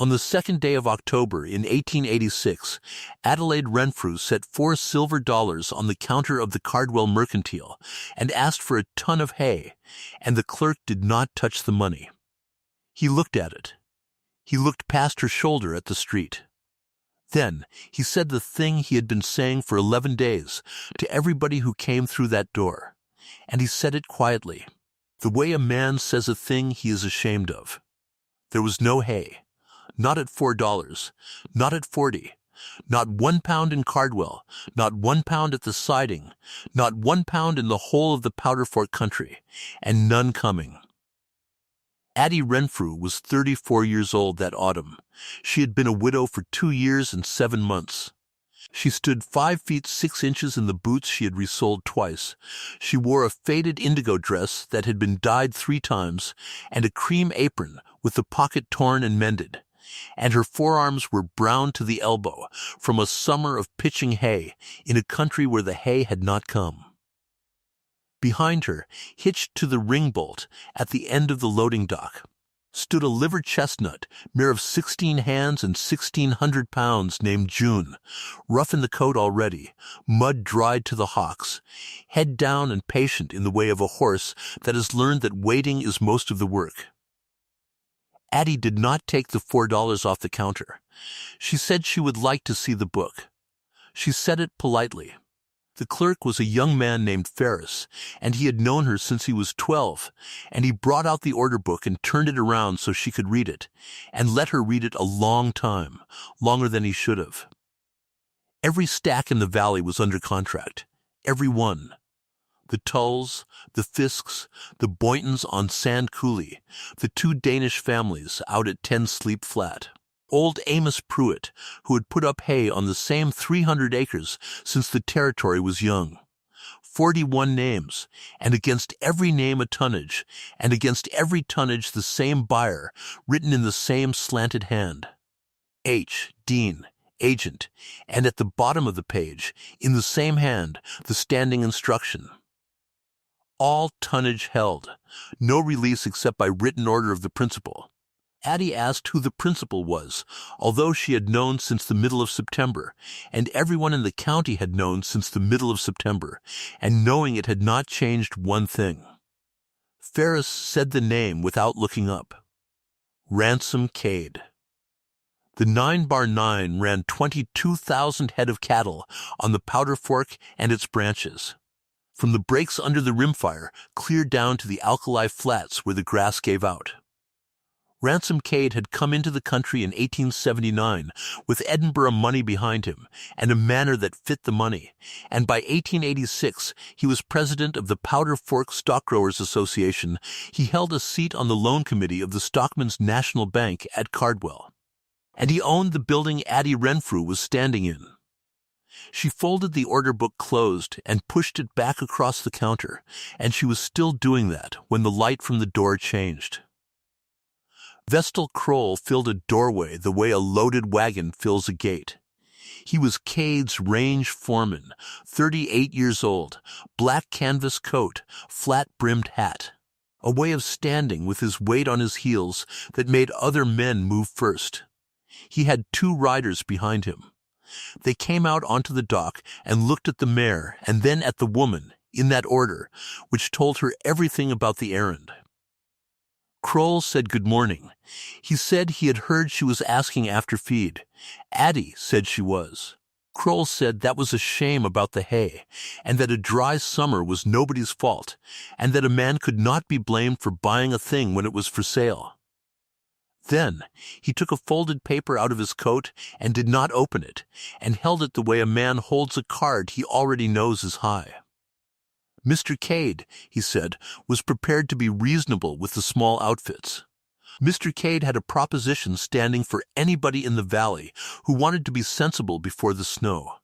On the 2nd day of October in 1886, Adelaide Renfrew set $4 on the counter of the Cardwell Mercantile and asked for a ton of hay, and the clerk did not touch the money. He looked at it. He looked past her shoulder at the street. Then he said the thing he had been saying for 11 days to everybody who came through that door, and he said it quietly, the way a man says a thing he is ashamed of. There was no hay. Not at $4, not at 40, not £1 in Cardwell, not £1 at the siding, not £1 in the whole of the Powder Fork country, and none coming. Addie Renfrew was 34 years old that autumn. She had been a widow for 2 years and 7 months. She stood 5 feet 6 inches in the boots she had resoled twice. She wore a faded indigo dress that had been dyed 3 times, and a cream apron with the pocket torn and mended, and her forearms were brown to the elbow from a summer of pitching hay in a country where the hay had not come. Behind her, hitched to the ring bolt at the end of the loading dock, stood a liver chestnut, mare of 16 hands and 1,600 pounds, named June, rough in the coat already, mud dried to the hocks, head down and patient in the way of a horse that has learned that waiting is most of the work. Addie did not take the $4 off the counter. She said she would like to see the book. She said it politely. The clerk was a young man named Ferris, and he had known her since he was 12, and he brought out the order book and turned it around so she could read it, and let her read it a long time, longer than he should have. Every stack in the valley was under contract, every one. The Tulls, the Fisks, the Boyntons on Sand Coulee, the 2 Danish families out at 10 Sleep Flat, old Amos Pruitt, who had put up hay on the same 300 acres since the territory was young. 41 names, and against every name a tonnage, and against every tonnage the same buyer, written in the same slanted hand. H. Dean, agent, and at the bottom of the page, in the same hand, the standing instruction. All tonnage held, no release except by written order of the principal. Addie asked who the principal was, although she had known since the middle of September, and everyone in the county had known since the middle of September, and knowing it had not changed one thing. Ferris said the name without looking up. Ransom Cade. The 9x9 ran 22,000 head of cattle on the Powder Fork and its branches, from the breaks under the rimfire clear down to the alkali flats where the grass gave out. Ransom Cade had come into the country in 1879 with Edinburgh money behind him and a manner that fit the money, and by 1886 he was president of the Powder Fork Stock Growers Association. He held a seat on the loan committee of the Stockmen's National Bank at Cardwell, and he owned the building Addie Renfrew was standing in. She folded the order book closed and pushed it back across the counter, and she was still doing that when the light from the door changed. Vestal Kroll filled a doorway the way a loaded wagon fills a gate. He was Cade's range foreman, 38 years old, black canvas coat, flat-brimmed hat, a way of standing with his weight on his heels that made other men move first. He had 2 riders behind him. They came out onto the dock and looked at the mare and then at the woman, in that order, which told her everything about the errand. Kroll said good morning. He said he had heard she was asking after feed. Addie said she was. Kroll said that was a shame about the hay, and that a dry summer was nobody's fault, and that a man could not be blamed for buying a thing when it was for sale. Then he took a folded paper out of his coat and did not open it, and held it the way a man holds a card he already knows is high. Mr. Cade, he said, was prepared to be reasonable with the small outfits. Mr. Cade had a proposition standing for anybody in the valley who wanted to be sensible before the snow.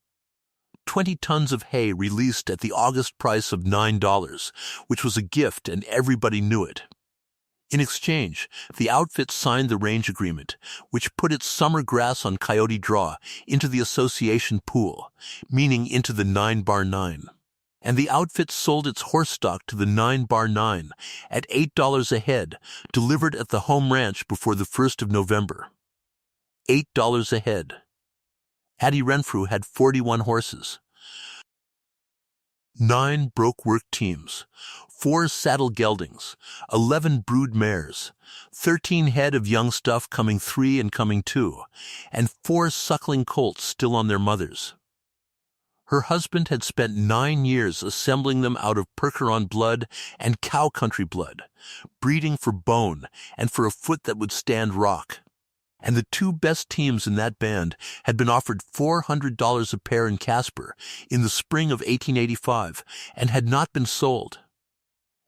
20 tons of hay released at the August price of $9, which was a gift and everybody knew it. In exchange, the outfit signed the range agreement, which put its summer grass on Coyote Draw into the association pool, meaning into the 9x9. And the outfit sold its horse stock to the 9x9 at $8 a head, delivered at the home ranch before the 1st of November. $8 a head. Addie Renfrew had 41 horses, 9 broke work teams, 4 saddle geldings, 11 brood mares, 13 head of young stuff coming 3 and coming 2, and 4 suckling colts still on their mothers. Her husband had spent 9 years assembling them out of Percheron blood and cow country blood, breeding for bone and for a foot that would stand rock. And the 2 best teams in that band had been offered $400 a pair in Casper in the spring of 1885 and had not been sold.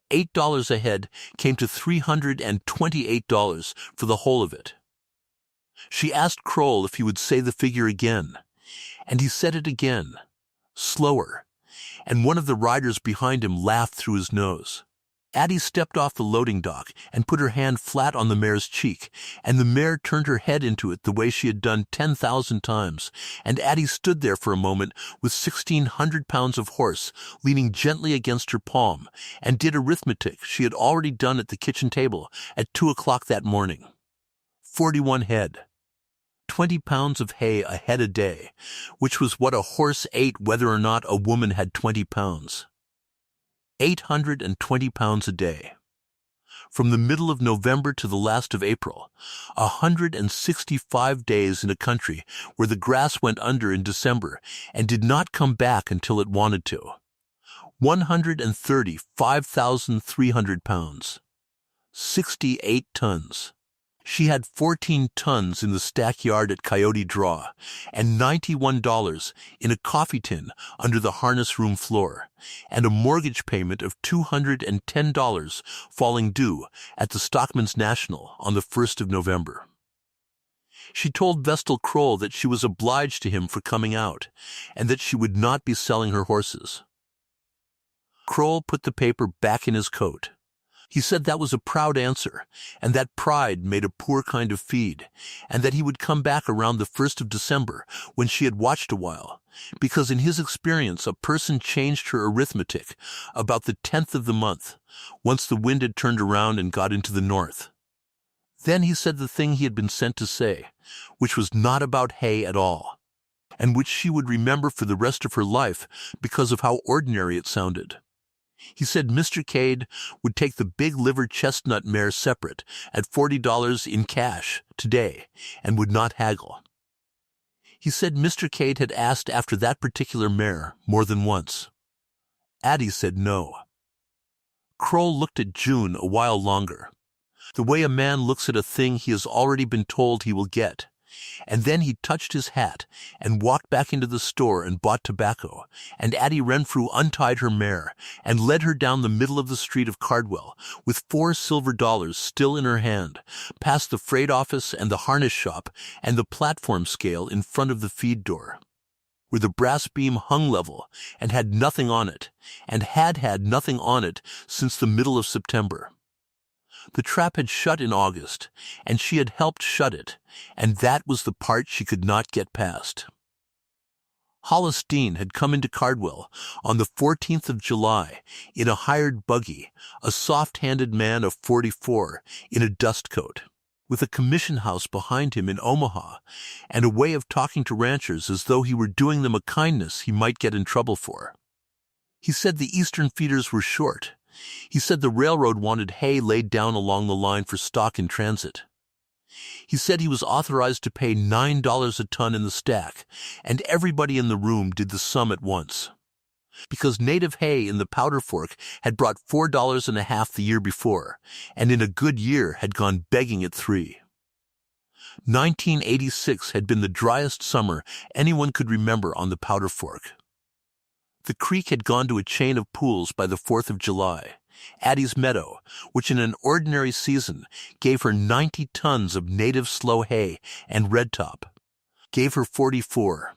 $8 a head came to $328 for the whole of it. She asked Kroll if he would say the figure again, and he said it again, slower, and one of the riders behind him laughed through his nose. Addie stepped off the loading dock and put her hand flat on the mare's cheek, and the mare turned her head into it the way she had done 10,000 times, and Addie stood there for a moment with 1,600 pounds of horse leaning gently against her palm, and did arithmetic she had already done at the kitchen table at 2 o'clock that morning. 41 head. 20 pounds of hay a head a day, which was what a horse ate whether or not a woman had 20 pounds. 820 pounds a day. From the middle of November to the last of April, 165 days in a country where the grass went under in December and did not come back until it wanted to. 135,300 pounds. 68 tons. She had 14 tons in the stack yard at Coyote Draw and $91 in a coffee tin under the harness room floor, and a mortgage payment of $210 falling due at the Stockman's National on the 1st of November. She told Vestal Kroll that she was obliged to him for coming out, and that she would not be selling her horses. Kroll put the paper back in his coat. He said that was a proud answer, and that pride made a poor kind of feed, and that he would come back around the 1st of December when she had watched a while, because in his experience a person changed her arithmetic about the 10th of the month, once the wind had turned around and got into the north. Then he said the thing he had been sent to say, which was not about hay at all, and which she would remember for the rest of her life because of how ordinary it sounded. He said Mr. Cade would take the big liver chestnut mare separate at $40 in cash today and would not haggle. He said Mr. Cade had asked after that particular mare more than once. Addie said no. Kroll looked at June a while longer, the way a man looks at a thing he has already been told he will get, and then he touched his hat and walked back into the store and bought tobacco, and Addie Renfrew untied her mare and led her down the middle of the street of Cardwell with $4 silver still in her hand, past the freight office and the harness shop and the platform scale in front of the feed door, where the brass beam hung level and had nothing on it, and had had nothing on it since the middle of September. The trap had shut in August, and she had helped shut it, and that was the part she could not get past. Hollis Dean had come into Cardwell on the 14th of July in a hired buggy, a soft-handed man of 44 in a dust coat, with a commission house behind him in Omaha, and a way of talking to ranchers as though he were doing them a kindness he might get in trouble for. He said the eastern feeders were short. He said the railroad wanted hay laid down along the line for stock in transit. He said he was authorized to pay $9 a ton in the stack, and everybody in the room did the sum at once, because native hay in the Powder Fork had brought $4.50 the year before, and in a good year had gone begging at $3. 1986 had been the driest summer anyone could remember on the Powder Fork. The creek had gone to a chain of pools by the 4th of July. Addie's meadow, which in an ordinary season gave her 90 tons of native slow hay and redtop, gave her 44.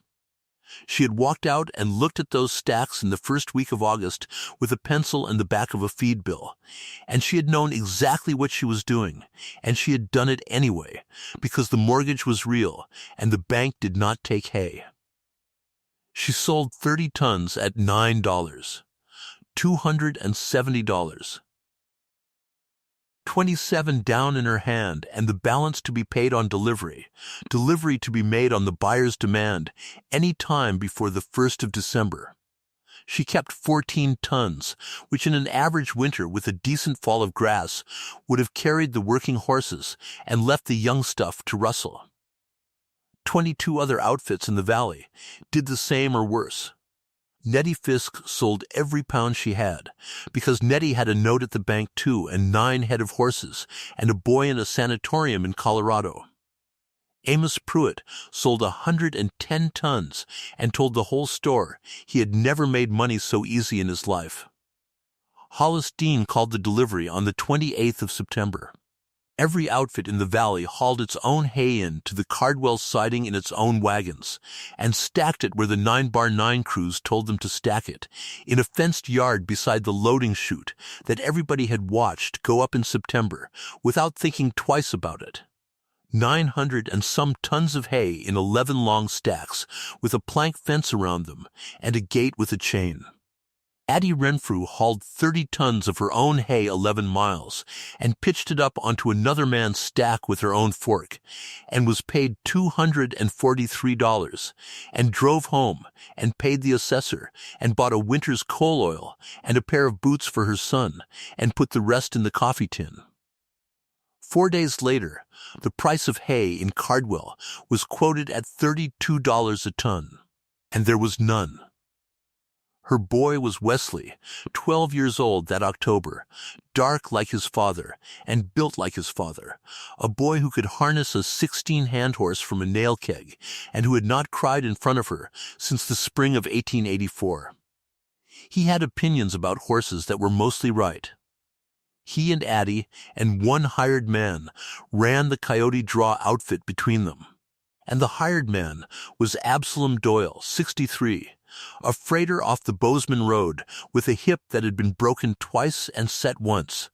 She had walked out and looked at those stacks in the first week of August with a pencil and the back of a feed bill, and she had known exactly what she was doing, and she had done it anyway, because the mortgage was real and the bank did not take hay. She sold 30 tons at $9, $270. 27 down in her hand, and the balance to be paid on delivery. Delivery to be made on the buyer's demand, any time before the 1st of December. She kept 14 tons, which in an average winter with a decent fall of grass would have carried the working horses and left the young stuff to rustle. 22 other outfits in the valley did the same or worse. Nettie Fisk sold every pound she had, because Nettie had a note at the bank too, and 9 head of horses, and a boy in a sanatorium in Colorado. Amos Pruitt sold 110 tons and told the whole store he had never made money so easy in his life. Hollis Dean called the delivery on the 28th of September. Every outfit in the valley hauled its own hay in to the Cardwell siding in its own wagons, and stacked it where the 9x9 crews told them to stack it, in a fenced yard beside the loading chute that everybody had watched go up in September without thinking twice about it. 900 and some tons of hay in 11 long stacks, with a plank fence around them and a gate with a chain. Adelaide Renfrew hauled 30 tons of her own hay 11 miles and pitched it up onto another man's stack with her own fork, and was paid $243, and drove home and paid the assessor and bought a winter's coal oil and a pair of boots for her son and put the rest in the coffee tin. 4 days later, the price of hay in Cardwell was quoted at $32 a ton, and there was none. Her boy was Wesley, 12 years old that October, dark like his father and built like his father, a boy who could harness a 16-hand horse from a nail keg and who had not cried in front of her since the spring of 1884. He had opinions about horses that were mostly right. He and Addie and one hired man ran the Coyote Draw outfit between them. And the hired man was Absalom Doyle, 63, a freighter off the Bozeman Road with a hip that had been broken twice and set once,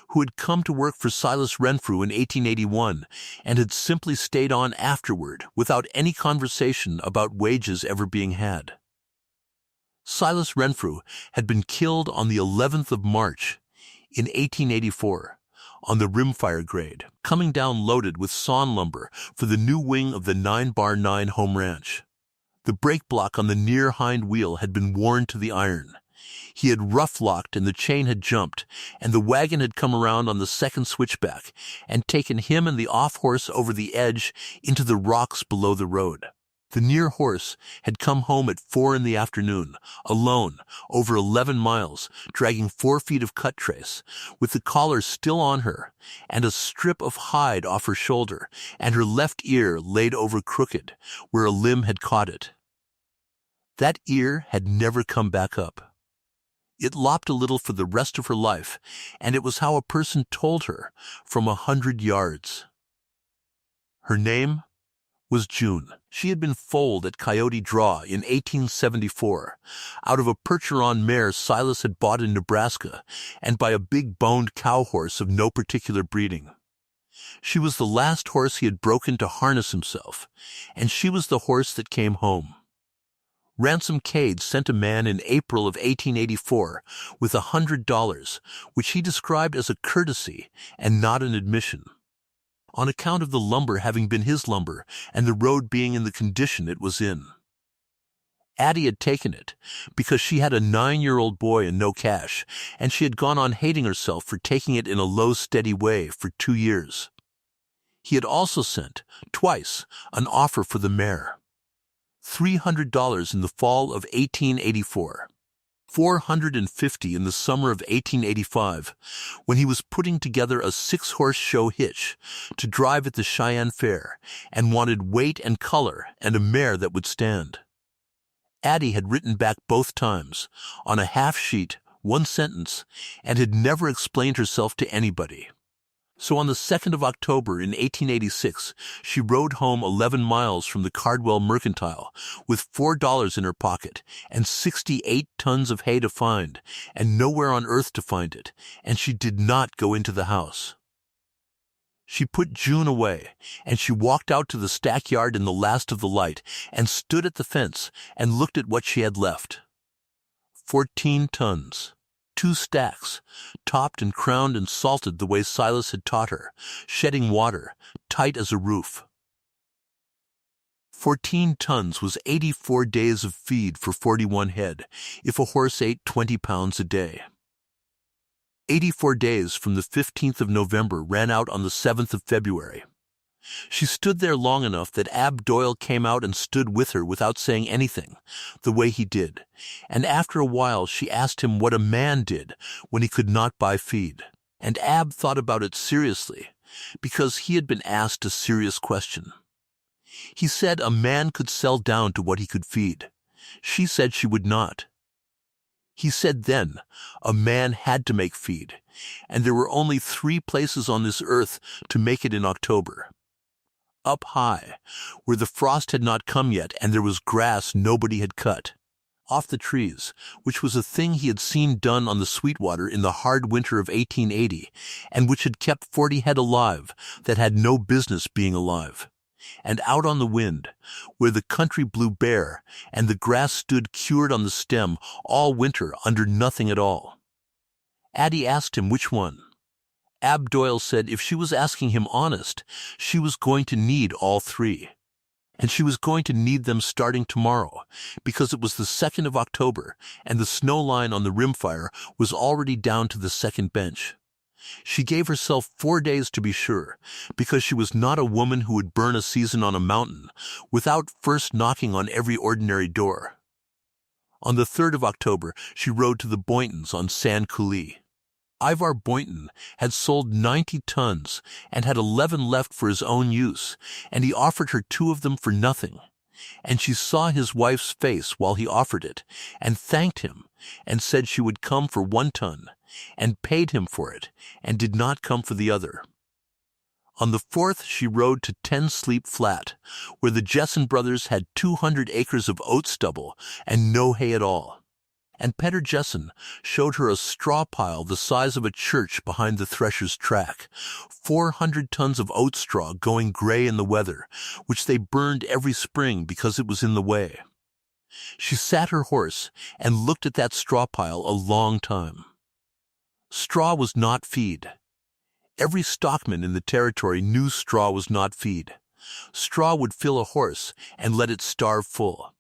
who had come to work for Silas Renfrew in 1881 and had simply stayed on afterward without any conversation about wages ever being had. Silas Renfrew had been killed on the 11th of March in 1884 on the rimfire grade, coming down loaded with sawn lumber for the new wing of the 9x9 home ranch. The brake block on the near hind wheel had been worn to the iron. He had rough-locked and the chain had jumped, and the wagon had come around on the second switchback and taken him and the off-horse over the edge into the rocks below the road. The near horse had come home at 4 in the afternoon, alone, over 11 miles, dragging 4 feet of cut trace, with the collar still on her, and a strip of hide off her shoulder, and her left ear laid over crooked, where a limb had caught it. That ear had never come back up. It lopped a little for the rest of her life, and it was how a person told her from 100 yards. Her name was June. She had been foaled at Coyote Draw in 1874, out of a Percheron mare Silas had bought in Nebraska, and by a big-boned cow horse of no particular breeding. She was the last horse he had broken to harness himself, and she was the horse that came home. Ransom Cade sent a man in April of 1884 with $100, which he described as a courtesy and not an admission, on account of the lumber having been his lumber and the road being in the condition it was in. Addie had taken it because she had a 9-year-old boy and no cash, and she had gone on hating herself for taking it in a low, steady way for 2 years. He had also sent, twice, an offer for the mare. $300 in the fall of 1884. $450 in the summer of 1885, when he was putting together a 6-horse show hitch to drive at the Cheyenne Fair, and wanted weight and color and a mare that would stand. Addie had written back both times, on a half-sheet, 1 sentence, and had never explained herself to anybody. So on the 2nd of October in 1886, she rode home 11 miles from the Cardwell Mercantile with $4 in her pocket and 68 tons of hay to find, and nowhere on earth to find it, and she did not go into the house. She put June away, and she walked out to the stackyard in the last of the light and stood at the fence and looked at what she had left. 14 tons. 2 stacks, topped and crowned and salted the way Silas had taught her, shedding water, tight as a roof. 14 tons was 84 days of feed for 41 head, if a horse ate 20 pounds a day. 84 days from the 15th of November ran out on the 7th of February. She stood there long enough that Ab Doyle came out and stood with her without saying anything, the way he did, and after a while she asked him what a man did when he could not buy feed. And Ab thought about it seriously, because he had been asked a serious question. He said a man could sell down to what he could feed. She said she would not. He said then a man had to make feed, and there were only 3 places on this earth to make it in October. Up high, where the frost had not come yet and there was grass nobody had cut. Off the trees, which was a thing he had seen done on the Sweetwater in the hard winter of 1880, and which had kept 40 head alive that had no business being alive. And out on the wind, where the country blew bare, and the grass stood cured on the stem all winter under nothing at all. Addie asked him which one. Ab Doyle said if she was asking him honest, she was going to need all 3. And she was going to need them starting tomorrow, because it was the 2nd of October, and the snow line on the rimfire was already down to the second bench. She gave herself 4 days to be sure, because she was not a woman who would burn a season on a mountain without first knocking on every ordinary door. On the 3rd of October, she rode to the Boyntons on Sand Coulee. Ivar Boynton had sold 90 tons and had 11 left for his own use, and he offered her 2 of them for nothing. And she saw his wife's face while he offered it, and thanked him, and said she would come for 1 ton, and paid him for it, and did not come for the other. On the 4th she rode to 10 Sleep Flat, where the Jessen brothers had 200 acres of oat stubble and no hay at all. And Peter Jessen showed her a straw pile the size of a church behind the thresher's track, 400 tons of oat straw going gray in the weather, which they burned every spring because it was in the way. She sat her horse and looked at that straw pile a long time. Straw was not feed. Every stockman in the territory knew straw was not feed. Straw would fill a horse and let it starve full.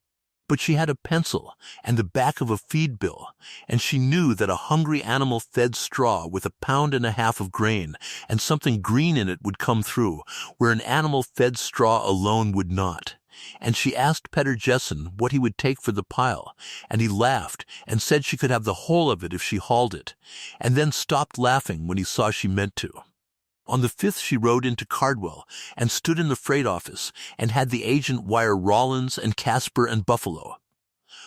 But she had a pencil and the back of a feed bill, and she knew that a hungry animal fed straw with 1.5 pounds of grain and something green in it would come through, where an animal fed straw alone would not. And she asked Peter Jessen what he would take for the pile, and he laughed and said she could have the whole of it if she hauled it, and then stopped laughing when he saw she meant to. On the 5th she rode into Cardwell and stood in the freight office and had the agent wire Rollins and Casper and Buffalo.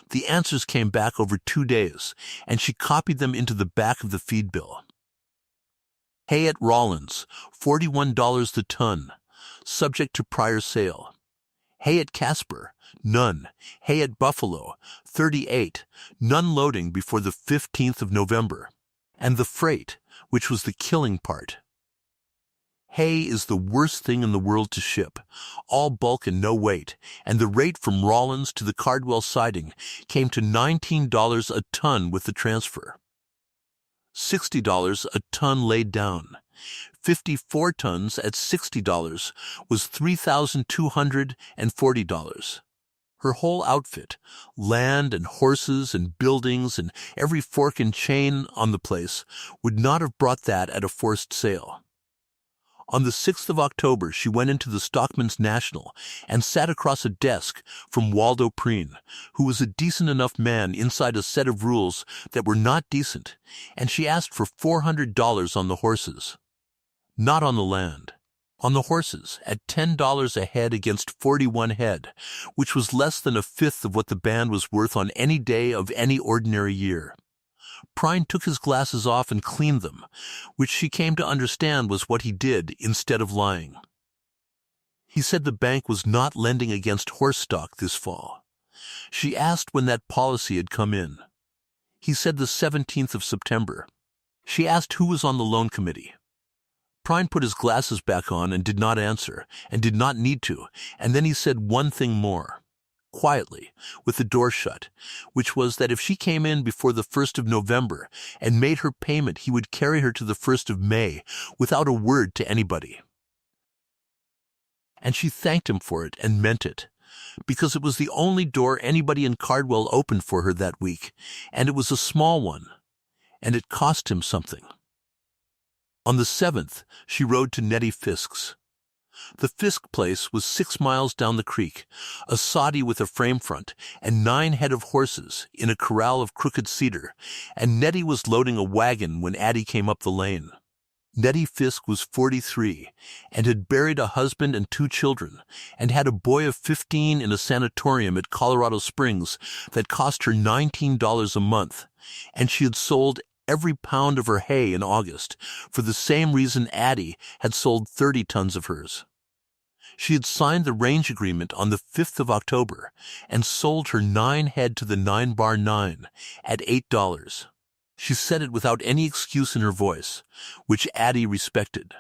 The answers came back over 2 days, and she copied them into the back of the feed bill. Hay at Rollins, $41 the ton, subject to prior sale. Hay at Casper, none. Hay at Buffalo, 38, none loading before the 15th of November. And the freight, which was the killing part. Hay is the worst thing in the world to ship, all bulk and no weight, and the rate from Rollins to the Cardwell siding came to $19 a ton with the transfer. $60 a ton laid down. 54 tons at $60 was $3,240. Her whole outfit, land and horses and buildings and every fork and chain on the place, would not have brought that at a forced sale. On the 6th of October she went into the Stockman's National and sat across a desk from Waldo Preen, who was a decent enough man inside a set of rules that were not decent, and she asked for $400 on the horses. Not on the land. On the horses, at $10 a head against 41 head, which was less than 1/5 of what the band was worth on any day of any ordinary year. Prine took his glasses off and cleaned them, which she came to understand was what he did instead of lying. He said the bank was not lending against horse stock this fall. She asked when that policy had come in. He said the 17th of September. She asked who was on the loan committee. Prine put his glasses back on and did not answer, and did not need to, and then he said one thing more. quietly, with the door shut, which was that if she came in before the 1st of November and made her payment, he would carry her to the 1st of May without a word to anybody. And she thanked him for it and meant it, because it was the only door anybody in Cardwell opened for her that week, and it was a small one, and it cost him something. On the 7th, she rode to Nettie Fisk's. The Fisk place was 6 miles down the creek, a soddy with a frame front, and 9 head of horses in a corral of crooked cedar, and Nettie was loading a wagon when Addie came up the lane. Nettie Fisk was 43, and had buried a husband and 2 children, and had a boy of 15 in a sanatorium at Colorado Springs that cost her $19 a month, and she had sold every pound of her hay in August, for the same reason Addie had sold 30 tons of hers. She had signed the range agreement on the 5th of October and sold her 9 head to the 9-bar 9 at $8. She said it without any excuse in her voice, which Addie respected.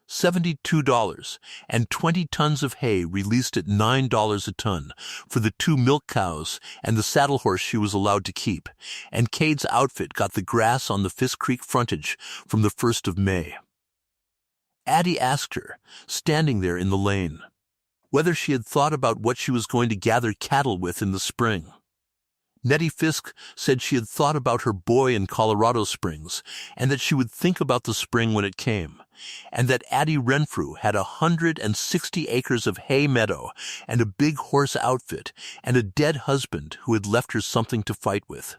$72 and 20 tons of hay released at $9 a ton for the 2 milk cows and the saddle horse she was allowed to keep, and Cade's outfit got the grass on the Fisk Creek frontage from the 1st of May. Addie asked her, standing there in the lane, whether she had thought about what she was going to gather cattle with in the spring. Nettie Fisk said she had thought about her boy in Colorado Springs, and that she would think about the spring when it came, and that Adelaide Renfrew had 160 acres of hay meadow and a big horse outfit and a dead husband who had left her something to fight with,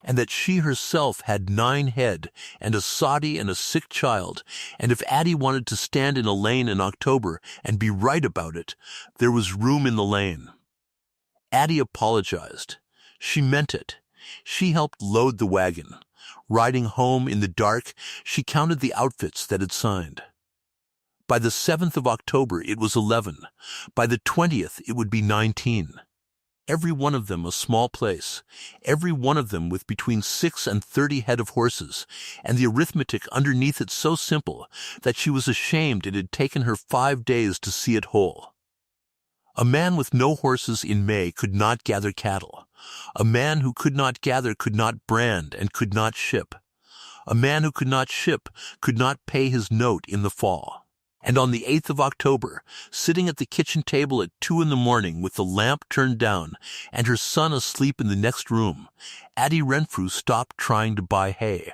and that she herself had 9 head and a soddy and a sick child, and if Addie wanted to stand in a lane in October and be right about it, there was room in the lane. Addie apologized. She meant it. She helped load the wagon. Riding home in the dark, she counted the outfits that had signed. By the 7th of October, it was 11. By the 20th, it would be 19. Every one of them a small place, every one of them with between 6 and 30 head of horses, and the arithmetic underneath it so simple that she was ashamed it had taken her 5 days to see it whole. A man with no horses in May could not gather cattle. A man who could not gather could not brand and could not ship. A man who could not ship could not pay his note in the fall. And on the 8th of October, sitting at the kitchen table at 2 in the morning with the lamp turned down and her son asleep in the next room, Addie Renfrew stopped trying to buy hay.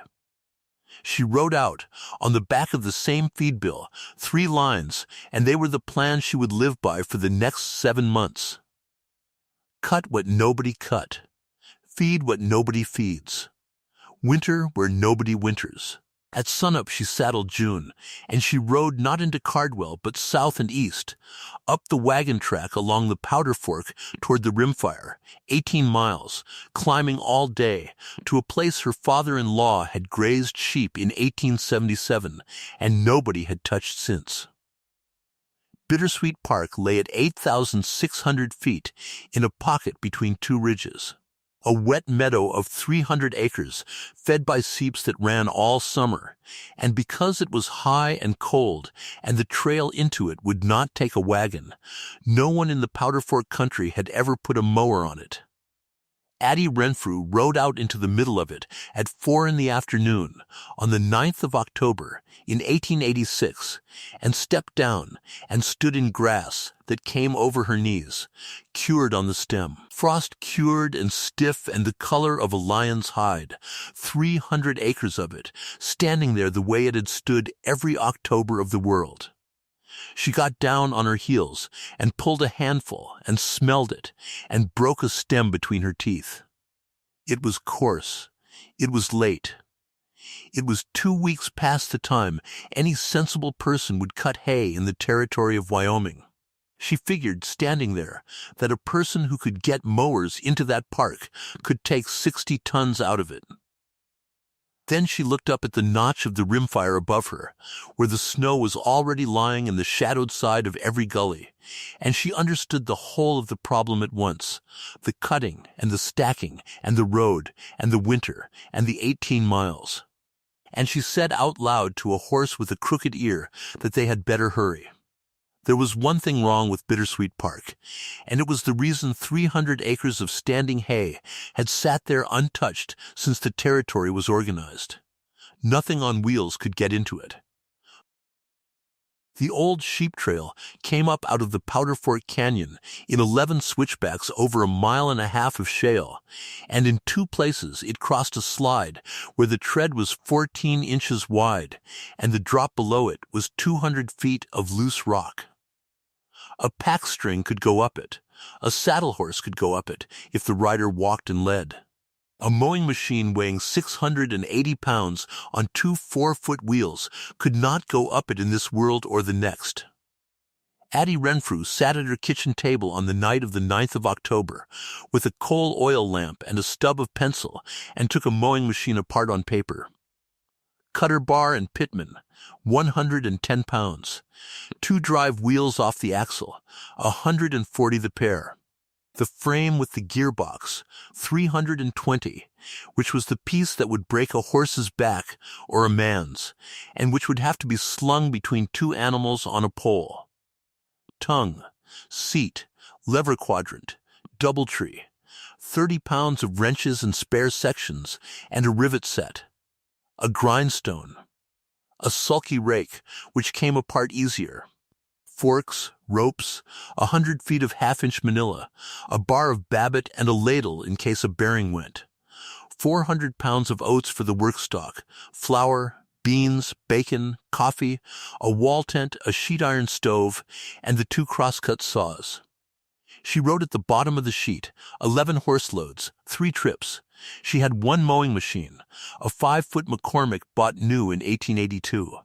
She wrote out, on the back of the same feed bill, 3 lines, and they were the plan she would live by for the next 7 months. Cut what nobody cut. Feed what nobody feeds. Winter where nobody winters. At sunup she saddled June, and she rode not into Cardwell but south and east, up the wagon track along the Powder Fork toward the rimfire, 18 miles, climbing all day, to a place her father-in-law had grazed sheep in 1877, and nobody had touched since. Bittersweet Park lay at 8,600 feet in a pocket between 2 ridges. A wet meadow of 300 acres, fed by seeps that ran all summer, and because it was high and cold, and the trail into it would not take a wagon, no one in the Powder Fork country had ever put a mower on it. Addie Renfrew rode out into the middle of it at 4 in the afternoon on the 9th of October in 1886, and stepped down and stood in grass that came over her knees, cured on the stem, frost-cured and stiff and the color of a lion's hide, 300 acres of it, standing there the way it had stood every October of the world. She got down on her heels and pulled a handful and smelled it and broke a stem between her teeth. It was coarse. It was late. It was 2 weeks past the time any sensible person would cut hay in the territory of Wyoming. She figured, standing there, that a person who could get mowers into that park could take 60 tons out of it. Then she looked up at the notch of the rimfire above her, where the snow was already lying in the shadowed side of every gully, and she understood the whole of the problem at once, the cutting and the stacking and the road and the winter and the 18 miles. And she said out loud to a horse with a crooked ear that they had better hurry. There was one thing wrong with Bittersweet Park, and it was the reason 300 acres of standing hay had sat there untouched since the territory was organized. Nothing on wheels could get into it. The old sheep trail came up out of the Powder Fork Canyon in 11 switchbacks over a mile and a half of shale, and in 2 places it crossed a slide where the tread was 14 inches wide, and the drop below it was 200 feet of loose rock. A pack string could go up it. A saddle horse could go up it if the rider walked and led. A mowing machine weighing 680 pounds on 2 4-foot wheels could not go up it in this world or the next. Adelaide Renfrew sat at her kitchen table on the night of the 9th of October with a coal oil lamp and a stub of pencil and took a mowing machine apart on paper. Cutter bar and pitman, 110 pounds. 2 drive wheels off the axle, 140 the pair. The frame with the gearbox, 320, which was the piece that would break a horse's back or a man's, and which would have to be slung between 2 animals on a pole. Tongue, seat, lever quadrant, doubletree, 30 pounds of wrenches and spare sections, and a rivet set. A grindstone. A sulky rake, which came apart easier. Forks, ropes, 100 feet of half-inch manila, a bar of babbitt and a ladle in case a bearing went. 400 pounds of oats for the work stock, flour, beans, bacon, coffee, a wall tent, a sheet iron stove, and the 2 crosscut saws. She wrote at the bottom of the sheet, 11 horse loads, 3 trips. She had 1 mowing machine, a 5-foot McCormick bought new in 1882.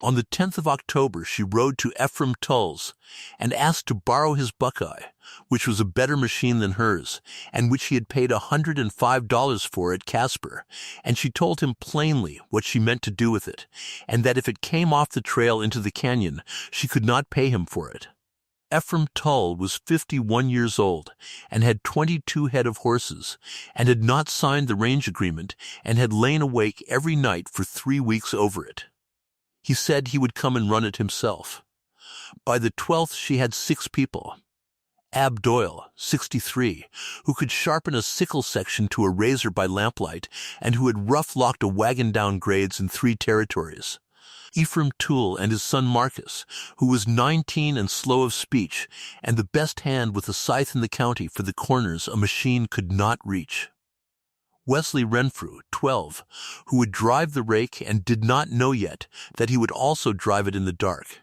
On the 10th of October, she rode to Ephraim Tull's and asked to borrow his Buckeye, which was a better machine than hers, and which he had paid $105 for at Casper, and she told him plainly what she meant to do with it, and that if it came off the trail into the canyon, she could not pay him for it. Ephraim Tull was 51 years old and had 22 head of horses, and had not signed the range agreement and had lain awake every night for 3 weeks over it. He said he would come and run it himself. By the 12th she had 6 people. Ab Doyle, 63, who could sharpen a sickle section to a razor by lamplight and who had rough-locked a wagon down grades in 3 territories. Ephraim Toole and his son Marcus, who was 19 and slow of speech, and the best hand with a scythe in the county for the corners a machine could not reach. Wesley Renfrew, 12, who would drive the rake and did not know yet that he would also drive it in the dark.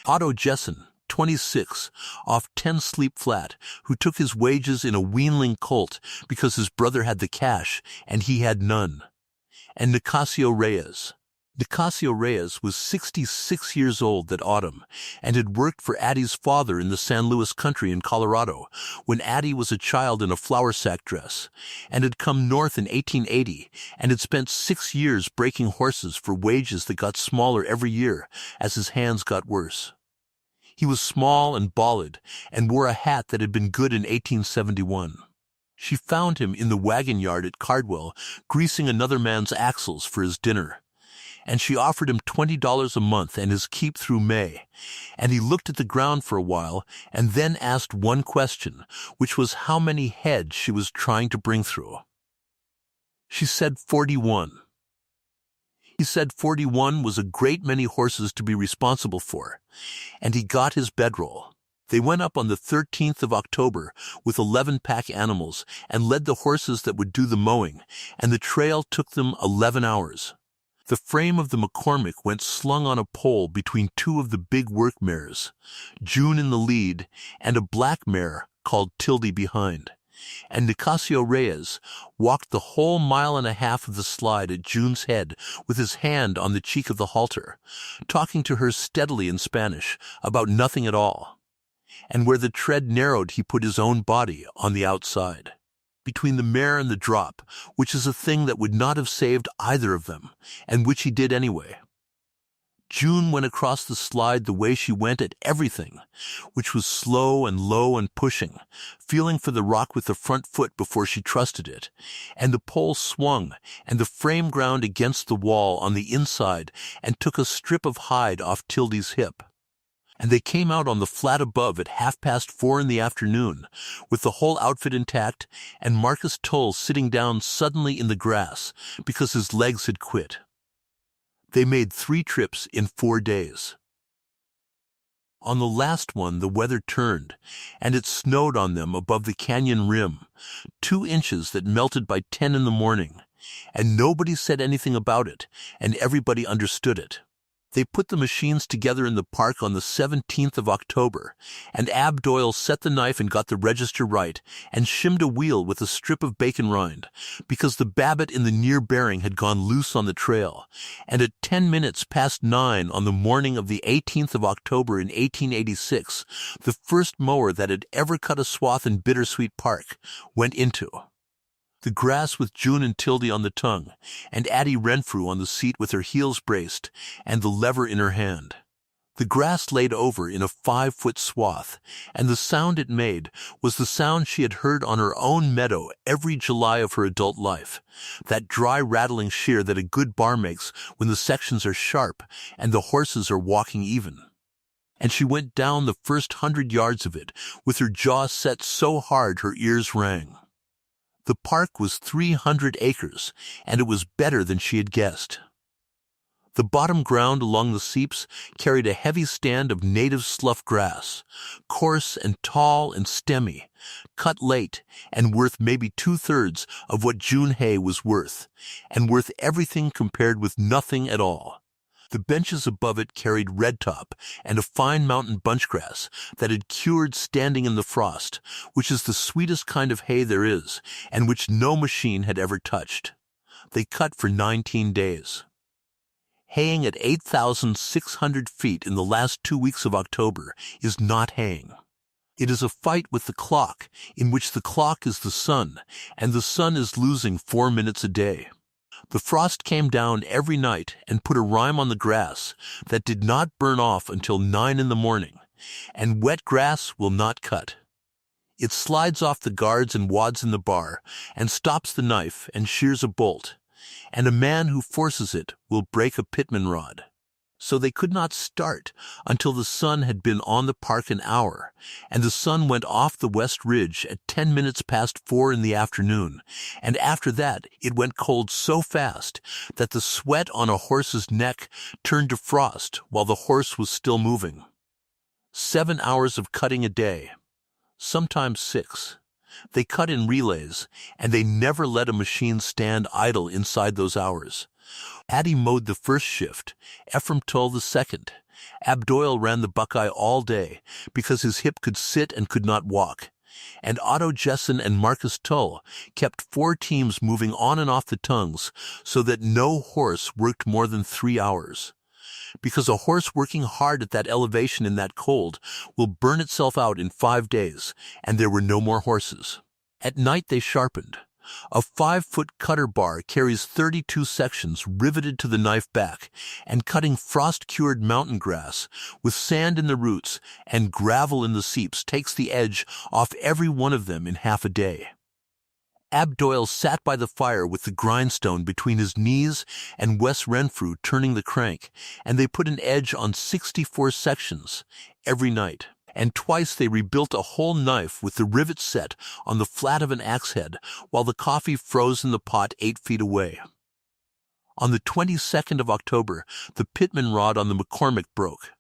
Otto Jessen, 26, off 10 Sleep Flat, who took his wages in a weanling colt because his brother had the cash and he had none. And Nicasio Reyes. Nicasio Reyes was 66 years old that autumn, and had worked for Addie's father in the San Luis country in Colorado, when Addie was a child in a flour sack dress, and had come north in 1880, and had spent 6 years breaking horses for wages that got smaller every year as his hands got worse. He was small and bald, and wore a hat that had been good in 1871. She found him in the wagon yard at Cardwell, greasing another man's axles for his dinner. And she offered him $20 a month and his keep through May, and he looked at the ground for a while and then asked one question, which was how many head she was trying to bring through. She said 41. He said 41 was a great many horses to be responsible for, and he got his bedroll. They went up on the 13th of October with 11 pack animals and led the horses that would do the mowing, and the trail took them 11 hours. The frame of the McCormick went slung on a pole between 2 of the big work mares, June in the lead, and a black mare called Tildy behind. And Nicasio Reyes walked the whole mile and a half of the slide at June's head with his hand on the cheek of the halter, talking to her steadily in Spanish about nothing at all. And where the tread narrowed he put his own body on the outside, between the mare and the drop, which is a thing that would not have saved either of them, and which he did anyway. June went across the slide the way she went at everything, which was slow and low and pushing, feeling for the rock with the front foot before she trusted it, and the pole swung, and the frame ground against the wall on the inside and took a strip of hide off Tildy's hip. and they came out on the flat above at 4:30 in the afternoon, with the whole outfit intact, and Marcus Toll sitting down suddenly in the grass because his legs had quit. They made 3 trips in 4 days. On the last one the weather turned, and it snowed on them above the canyon rim, 2 inches that melted by 10 in the morning, and nobody said anything about it, and everybody understood it. They put the machines together in the park on the 17th of October, and Ab Doyle set the knife and got the register right, and shimmed a wheel with a strip of bacon rind, because the Babbitt in the near bearing had gone loose on the trail, and at 10 minutes past 9 on the morning of the 18th of October in 1886, the first mower that had ever cut a swath in Bittersweet Park went into the grass with June and Tildy on the tongue, and Addie Renfrew on the seat with her heels braced and the lever in her hand. The grass laid over in a 5-foot swath, and the sound it made was the sound she had heard on her own meadow every July of her adult life, that dry rattling shear that a good bar makes when the sections are sharp and the horses are walking even. And she went down the first 100 yards of it with her jaw set so hard her ears rang. The park was 300 acres, and it was better than she had guessed. The bottom ground along the seeps carried a heavy stand of native slough grass, coarse and tall and stemmy, cut late and worth maybe 2/3 of what June hay was worth, and worth everything compared with nothing at all. The benches above it carried redtop and a fine mountain bunchgrass that had cured standing in the frost, which is the sweetest kind of hay there is, and which no machine had ever touched. They cut for 19 days. Haying at 8,600 feet in the last 2 weeks of October is not haying. It is a fight with the clock, in which the clock is the sun, and the sun is losing 4 minutes a day. The frost came down every night and put a rime on the grass that did not burn off until 9 in the morning, and wet grass will not cut. It slides off the guards and wads in the bar, and stops the knife and shears a bolt, and a man who forces it will break a pitman rod. So they could not start until the sun had been on the park an hour, and the sun went off the west ridge at 10 minutes past 4 in the afternoon, and after that it went cold so fast that the sweat on a horse's neck turned to frost while the horse was still moving. 7 hours of cutting a day, sometimes 6. They cut in relays, and they never let a machine stand idle inside those hours. Addie mowed the first shift, Ephraim Tull the second. Ab Doyle ran the Buckeye all day because his hip could sit and could not walk, and Otto Jessen and Marcus Tull kept 4 teams moving on and off the tongues so that no horse worked more than 3 hours. Because a horse working hard at that elevation in that cold will burn itself out in 5 days, and there were no more horses. At night they sharpened. A 5-foot cutter bar carries 32 sections riveted to the knife back, and cutting frost-cured mountain grass with sand in the roots and gravel in the seeps takes the edge off every one of them in half a day. Ab Doyle sat by the fire with the grindstone between his knees and Wes Renfrew turning the crank, and they put an edge on 64 sections every night. And twice they rebuilt a whole knife with the rivet set on the flat of an axe head while the coffee froze in the pot 8 feet away. On the 22nd of October, the pitman rod on the McCormick broke.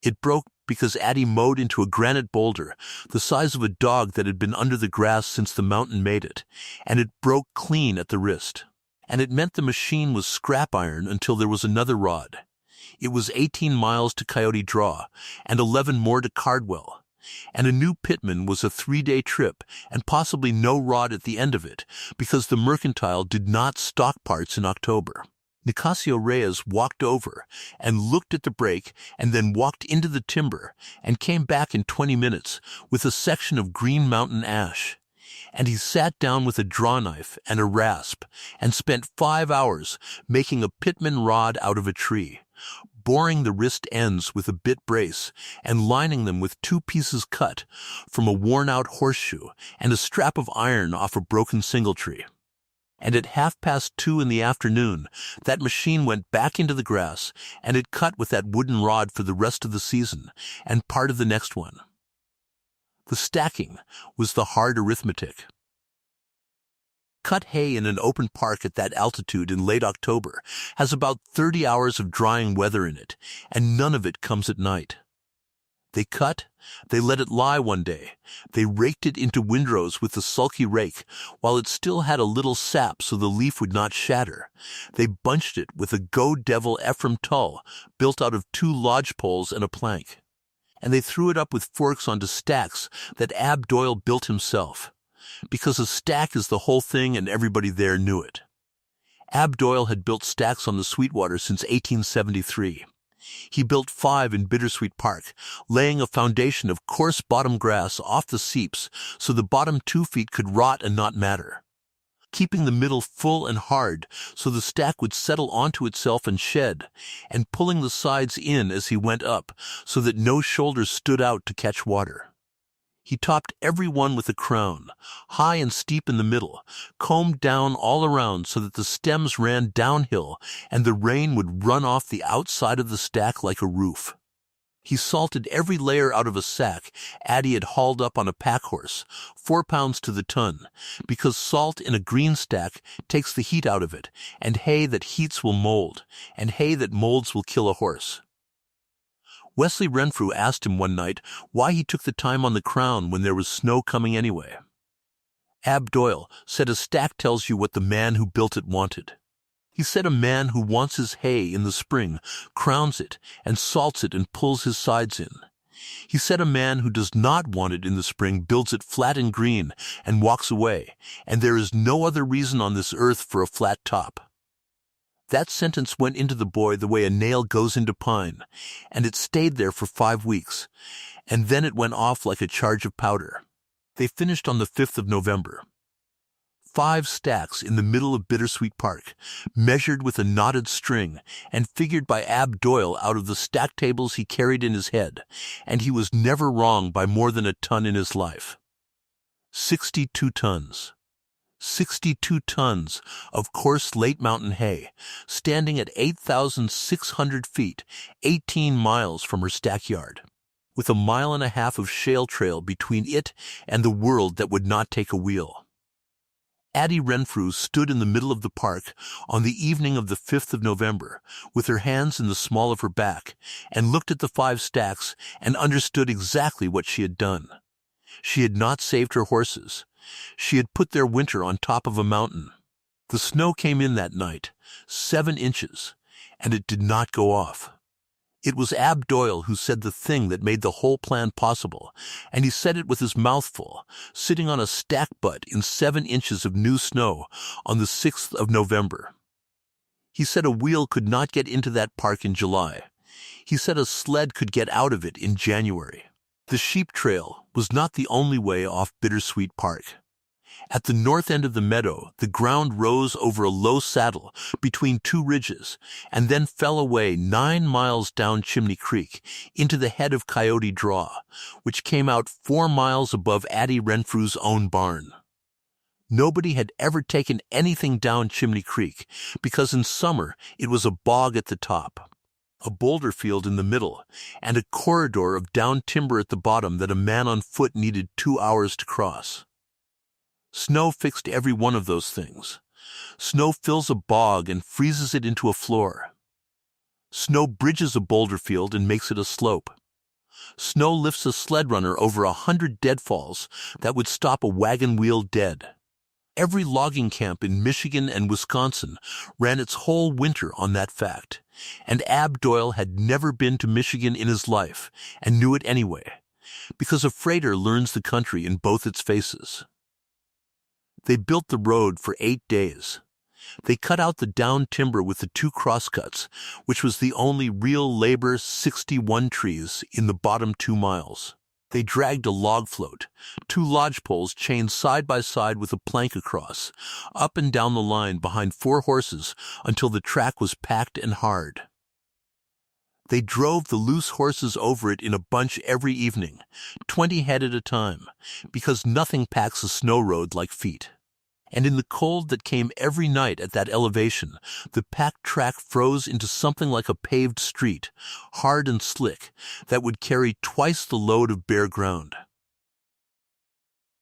It broke because Addie mowed into a granite boulder the size of a dog that had been under the grass since the mountain made it, and it broke clean at the wrist. And it meant the machine was scrap iron until there was another rod. It was 18 miles to Coyote Draw, and 11 more to Cardwell, and a new pitman was a 3-day trip, and possibly no rod at the end of it, because the mercantile did not stock parts in October. Nicasio Reyes walked over and looked at the break and then walked into the timber and came back in 20 minutes with a section of Green Mountain ash. And he sat down with a draw knife and a rasp and spent 5 hours making a pitman rod out of a tree, boring the wrist ends with a bit brace and lining them with 2 pieces cut from a worn-out horseshoe and a strap of iron off a broken singletree. And at 2:30 in the afternoon, that machine went back into the grass, and it cut with that wooden rod for the rest of the season, and part of the next one. The stacking was the hard arithmetic. Cut hay in an open park at that altitude in late October has about 30 hours of drying weather in it, and none of it comes at night. They cut, they let it lie one day, they raked it into windrows with the sulky rake while it still had a little sap so the leaf would not shatter. They bunched it with a go-devil Ephraim tull built out of 2 lodge poles and a plank. And they threw it up with forks onto stacks that Ab Doyle built himself, because a stack is the whole thing and everybody there knew it. Ab Doyle had built stacks on the Sweetwater since 1873. He built 5 in Bittersweet Park, laying a foundation of coarse bottom grass off the seeps so the bottom 2 feet could rot and not matter, keeping the middle full and hard so the stack would settle onto itself and shed, and pulling the sides in as he went up so that no shoulders stood out to catch water. He topped every one with a crown, high and steep in the middle, combed down all around so that the stems ran downhill and the rain would run off the outside of the stack like a roof. He salted every layer out of a sack Addie had hauled up on a pack horse, 4 pounds to the ton, because salt in a green stack takes the heat out of it, and hay that heats will mold, and hay that molds will kill a horse. Wesley Renfrew asked him one night why he took the time on the crown when there was snow coming anyway. Ab Doyle said a stack tells you what the man who built it wanted. He said a man who wants his hay in the spring crowns it and salts it and pulls his sides in. He said a man who does not want it in the spring builds it flat and green and walks away, and there is no other reason on this earth for a flat top. That sentence went into the boy the way a nail goes into pine, and it stayed there for 5 weeks, and then it went off like a charge of powder. They finished on the 5th of November. 5 stacks in the middle of Bittersweet Park, measured with a knotted string, and figured by Ab Doyle out of the stack tables he carried in his head, and he was never wrong by more than a ton in his life. 62 tons. 62 tons of coarse late mountain hay, standing at 8,600 feet, 18 miles from her stackyard, with a 1.5 miles of shale trail between it and the world that would not take a wheel. Addie Renfrew stood in the middle of the park on the evening of the 5th of November, with her hands in the small of her back, and looked at the 5 stacks and understood exactly what she had done. She had not saved her horses. She had put their winter on top of a mountain. The snow came in that night, 7 inches, and it did not go off. It was Ab Doyle who said the thing that made the whole plan possible, and he said it with his mouth full, sitting on a stack butt in 7 inches of new snow on the 6th of November. He said a wheel could not get into that park in July. He said a sled could get out of it in January. The sheep trail was not the only way off Bittersweet Park. At the north end of the meadow, the ground rose over a low saddle between 2 ridges, and then fell away 9 miles down Chimney Creek into the head of Coyote Draw, which came out 4 miles above Addie Renfrew's own barn. Nobody had ever taken anything down Chimney Creek, because in summer it was a bog at the top, a boulder field in the middle, and a corridor of down timber at the bottom that a man on foot needed 2 hours to cross. Snow fixed every one of those things. Snow fills a bog and freezes it into a floor. Snow bridges a boulder field and makes it a slope. Snow lifts a sled runner over 100 deadfalls that would stop a wagon wheel dead. Every logging camp in Michigan and Wisconsin ran its whole winter on that fact, and Ab Doyle had never been to Michigan in his life and knew it anyway, because a freighter learns the country in both its faces. They built the road for 8 days. They cut out the down timber with the 2 crosscuts, which was the only real labor, 61 trees in the bottom 2 miles. They dragged a log float, 2 lodge poles chained side by side with a plank across, up and down the line behind 4 horses until the track was packed and hard. They drove the loose horses over it in a bunch every evening, 20 head at a time, because nothing packs a snow road like feet. And in the cold that came every night at that elevation, the packed track froze into something like a paved street, hard and slick, that would carry twice the load of bare ground.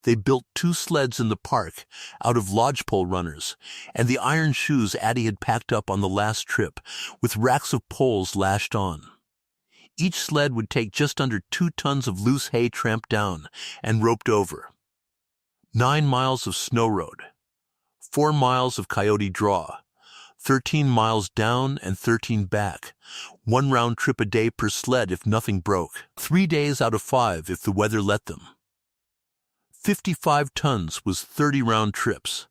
They built 2 sleds in the park out of lodgepole runners, and the iron shoes Addie had packed up on the last trip, with racks of poles lashed on. Each sled would take just under 2 tons of loose hay tramped down and roped over. 9 miles of snow road, 4 miles of Coyote Draw, 13 miles down and 13 back, 1 round trip a day per sled if nothing broke, 3 days out of 5 if the weather let them. 55 tons was 30 round trips.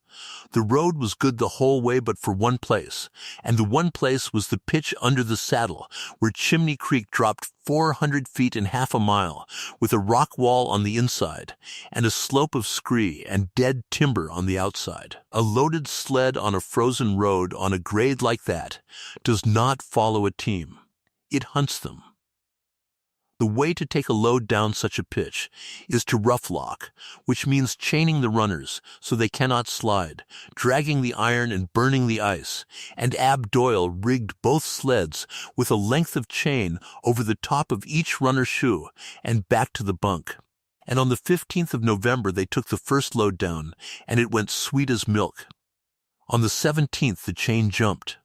The road was good the whole way but for one place, and the one place was the pitch under the saddle, where Chimney Creek dropped 400 feet in half a mile, with a rock wall on the inside, and a slope of scree and dead timber on the outside. A loaded sled on a frozen road on a grade like that does not follow a team. It hunts them. The way to take a load down such a pitch is to rough lock, which means chaining the runners so they cannot slide, dragging the iron and burning the ice, and Ab Doyle rigged both sleds with a length of chain over the top of each runner's shoe and back to the bunk. And on the 15th of November they took the first load down, and it went sweet as milk. On the 17th the chain jumped.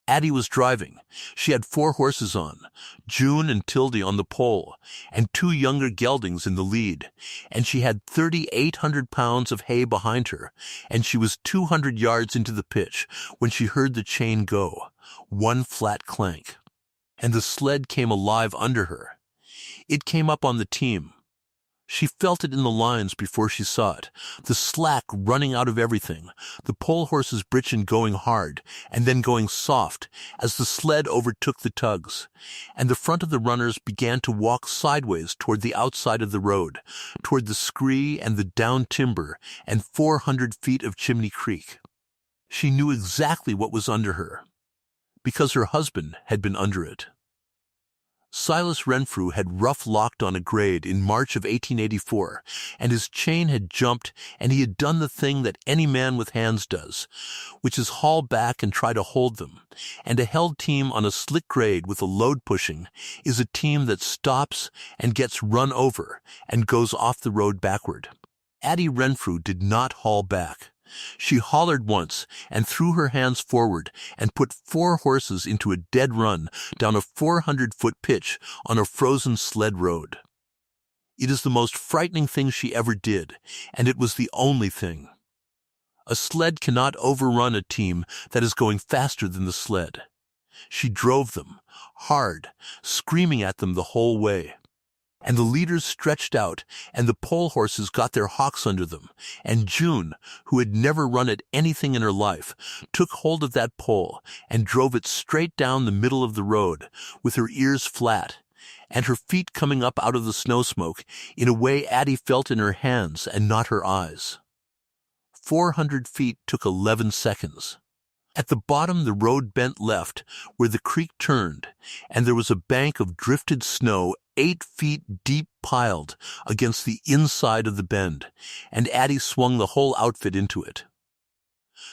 Addie was driving. She had 4 horses on, June and Tildy on the pole, and 2 younger geldings in the lead, and she had 3,800 pounds of hay behind her, and she was 200 yards into the pitch when she heard the chain go, 1 flat clank, and the sled came alive under her. It came up on the team. She felt it in the lines before she saw it, the slack running out of everything, the pole horse's britchin going hard and then going soft as the sled overtook the tugs, and the front of the runners began to walk sideways toward the outside of the road, toward the scree and the down timber and 400 feet of Chimney Creek. She knew exactly what was under her, because her husband had been under it. Silas Renfrew had rough-locked on a grade in March of 1884, and his chain had jumped, and he had done the thing that any man with hands does, which is haul back and try to hold them, and a held team on a slick grade with a load pushing is a team that stops and gets run over and goes off the road backward. Addie Renfrew did not haul back. She hollered once and threw her hands forward and put 4 horses into a dead run down a 400-foot pitch on a frozen sled road. It is the most frightening thing she ever did, and it was the only thing. A sled cannot overrun a team that is going faster than the sled. She drove them, hard, screaming at them the whole way. And the leaders stretched out, and the pole horses got their hocks under them, and June, who had never run at anything in her life, took hold of that pole and drove it straight down the middle of the road, with her ears flat, and her feet coming up out of the snow smoke in a way Addie felt in her hands and not her eyes. 400 feet took 11 seconds. At the bottom the road bent left, where the creek turned, and there was a bank of drifted snow 8 feet deep piled against the inside of the bend, and Addie swung the whole outfit into it.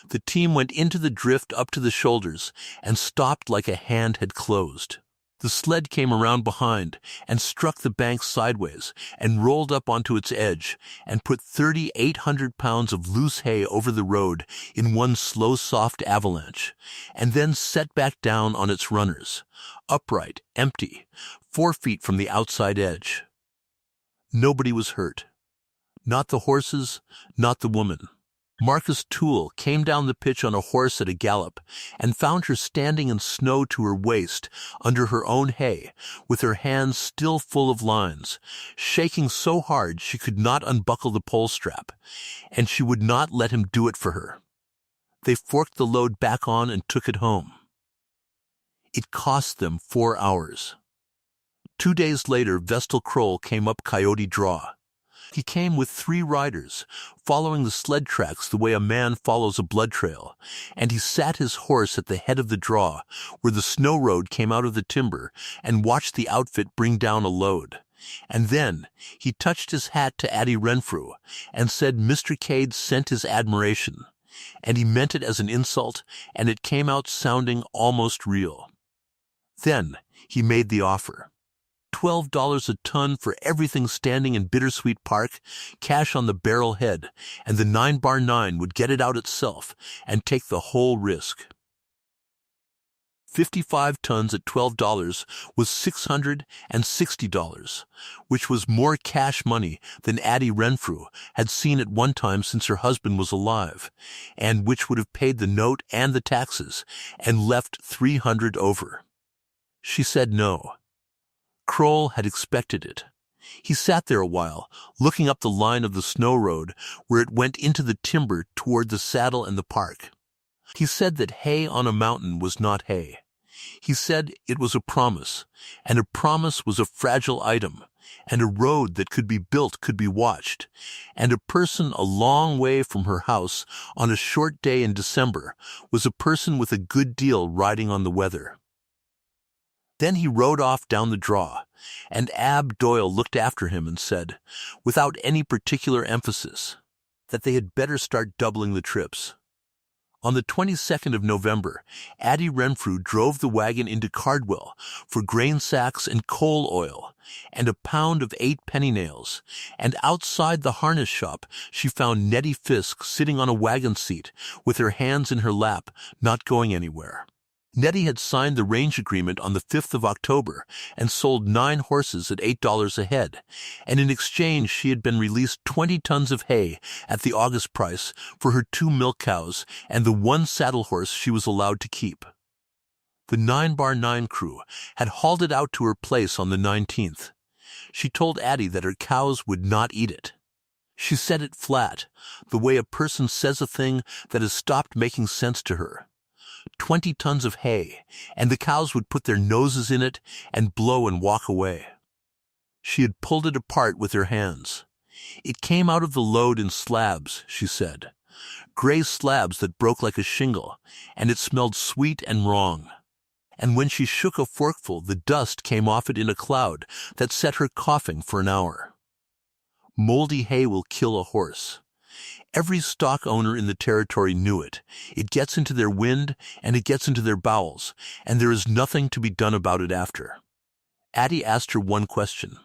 The team went into the drift up to the shoulders and stopped like a hand had closed. The sled came around behind and struck the bank sideways and rolled up onto its edge and put 3,800 pounds of loose hay over the road in one slow, soft avalanche, and then set back down on its runners, upright, empty, 4 feet from the outside edge. Nobody was hurt. Not the horses, not the woman. Marcus Toole came down the pitch on a horse at a gallop and found her standing in snow to her waist under her own hay, with her hands still full of lines, shaking so hard she could not unbuckle the pole strap, and she would not let him do it for her. They forked the load back on and took it home. It cost them 4 hours. 2 days later, Vestal Kroll came up Coyote Draw. He came with 3 riders, following the sled tracks the way a man follows a blood trail, and he sat his horse at the head of the draw, where the snow road came out of the timber, and watched the outfit bring down a load, And then he touched his hat to Addie Renfrew and said Mr. Cade sent his admiration, and he meant it as an insult, and it came out sounding almost real. Then he made the offer. $12 a ton for everything standing in Bittersweet Park, cash on the barrel head, and the 9x9 would get it out itself and take the whole risk. 55 tons at $12 was $660, which was more cash money than Addie Renfrew had seen at one time since her husband was alive, and which would have paid the note and the taxes and left $300 over. She said no. Kroll had expected it. He sat there a while, looking up the line of the snow road where it went into the timber toward the saddle and the park. He said that hay on a mountain was not hay. He said it was a promise, and a promise was a fragile item, and a road that could be built could be watched, and a person a long way from her house on a short day in December was a person with a good deal riding on the weather. Then he rode off down the draw, and Ab Doyle looked after him and said, without any particular emphasis, that they had better start doubling the trips. On the 22nd of November, Addie Renfrew drove the wagon into Cardwell for grain sacks and coal oil, and a pound of 8 penny nails, and outside the harness shop she found Nettie Fisk sitting on a wagon seat with her hands in her lap, not going anywhere. Nettie had signed the range agreement on the 5th of October and sold 9 horses at $8 a head, and in exchange she had been released 20 tons of hay at the August price for her 2 milk cows and the 1 saddle horse she was allowed to keep. The 9x9 crew had hauled it out to her place on the 19th. She told Addie that her cows would not eat it. She said it flat, the way a person says a thing that has stopped making sense to her. 20 tons of hay, and the cows would put their noses in it and blow and walk away. She had pulled it apart with her hands. It came out of the load in slabs, she said, gray slabs that broke like a shingle, and it smelled sweet and wrong. And when she shook a forkful, the dust came off it in a cloud that set her coughing for an hour. Moldy hay will kill a horse. Every stock owner in the territory knew it. It gets into their wind, and it gets into their bowels, and there is nothing to be done about it after. Addie asked her one question.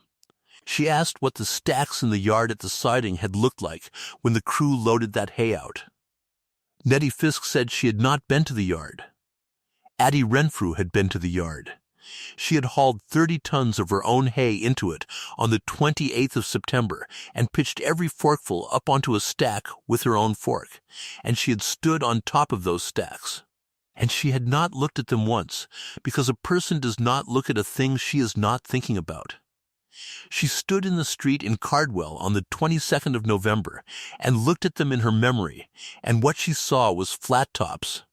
She asked what the stacks in the yard at the siding had looked like when the crew loaded that hay out. Nettie Fisk said she had not been to the yard. Addie Renfrew had been to the yard. She had hauled 30 tons of her own hay into it on the 28th of September and pitched every forkful up onto a stack with her own fork, and she had stood on top of those stacks. And she had not looked at them once, because a person does not look at a thing she is not thinking about. She stood in the street in Cardwell on the 22nd of November and looked at them in her memory, and what she saw was flat tops.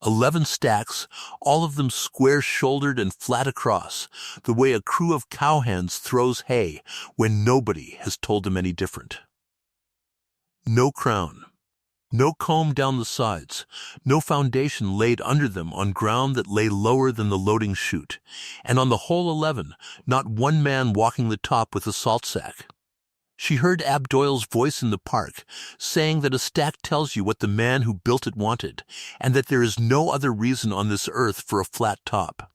11 stacks, all of them square-shouldered and flat across, the way a crew of cowhands throws hay when nobody has told them any different. No crown, no comb down the sides, no foundation laid under them on ground that lay lower than the loading chute, and on the whole 11, not one man walking the top with a salt sack. She heard Ab Doyle's voice in the park, saying that a stack tells you what the man who built it wanted, and that there is no other reason on this earth for a flat top.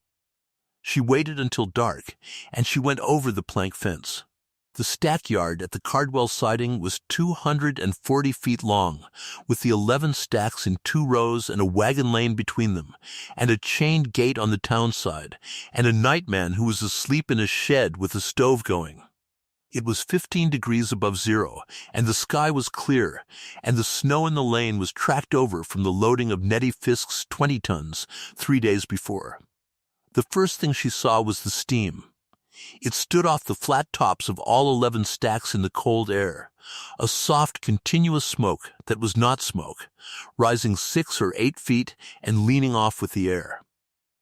She waited until dark, and she went over the plank fence. The stackyard at the Cardwell siding was 240 feet long, with the 11 stacks in 2 rows and a wagon lane between them, and a chained gate on the town side, and a nightman who was asleep in a shed with a stove going. It was 15 degrees above zero, and the sky was clear, and the snow in the lane was tracked over from the loading of Nettie Fisk's 20 tons 3 days before. The first thing she saw was the steam. It stood off the flat tops of all 11 stacks in the cold air, a soft, continuous smoke that was not smoke, rising 6 or 8 feet and leaning off with the air.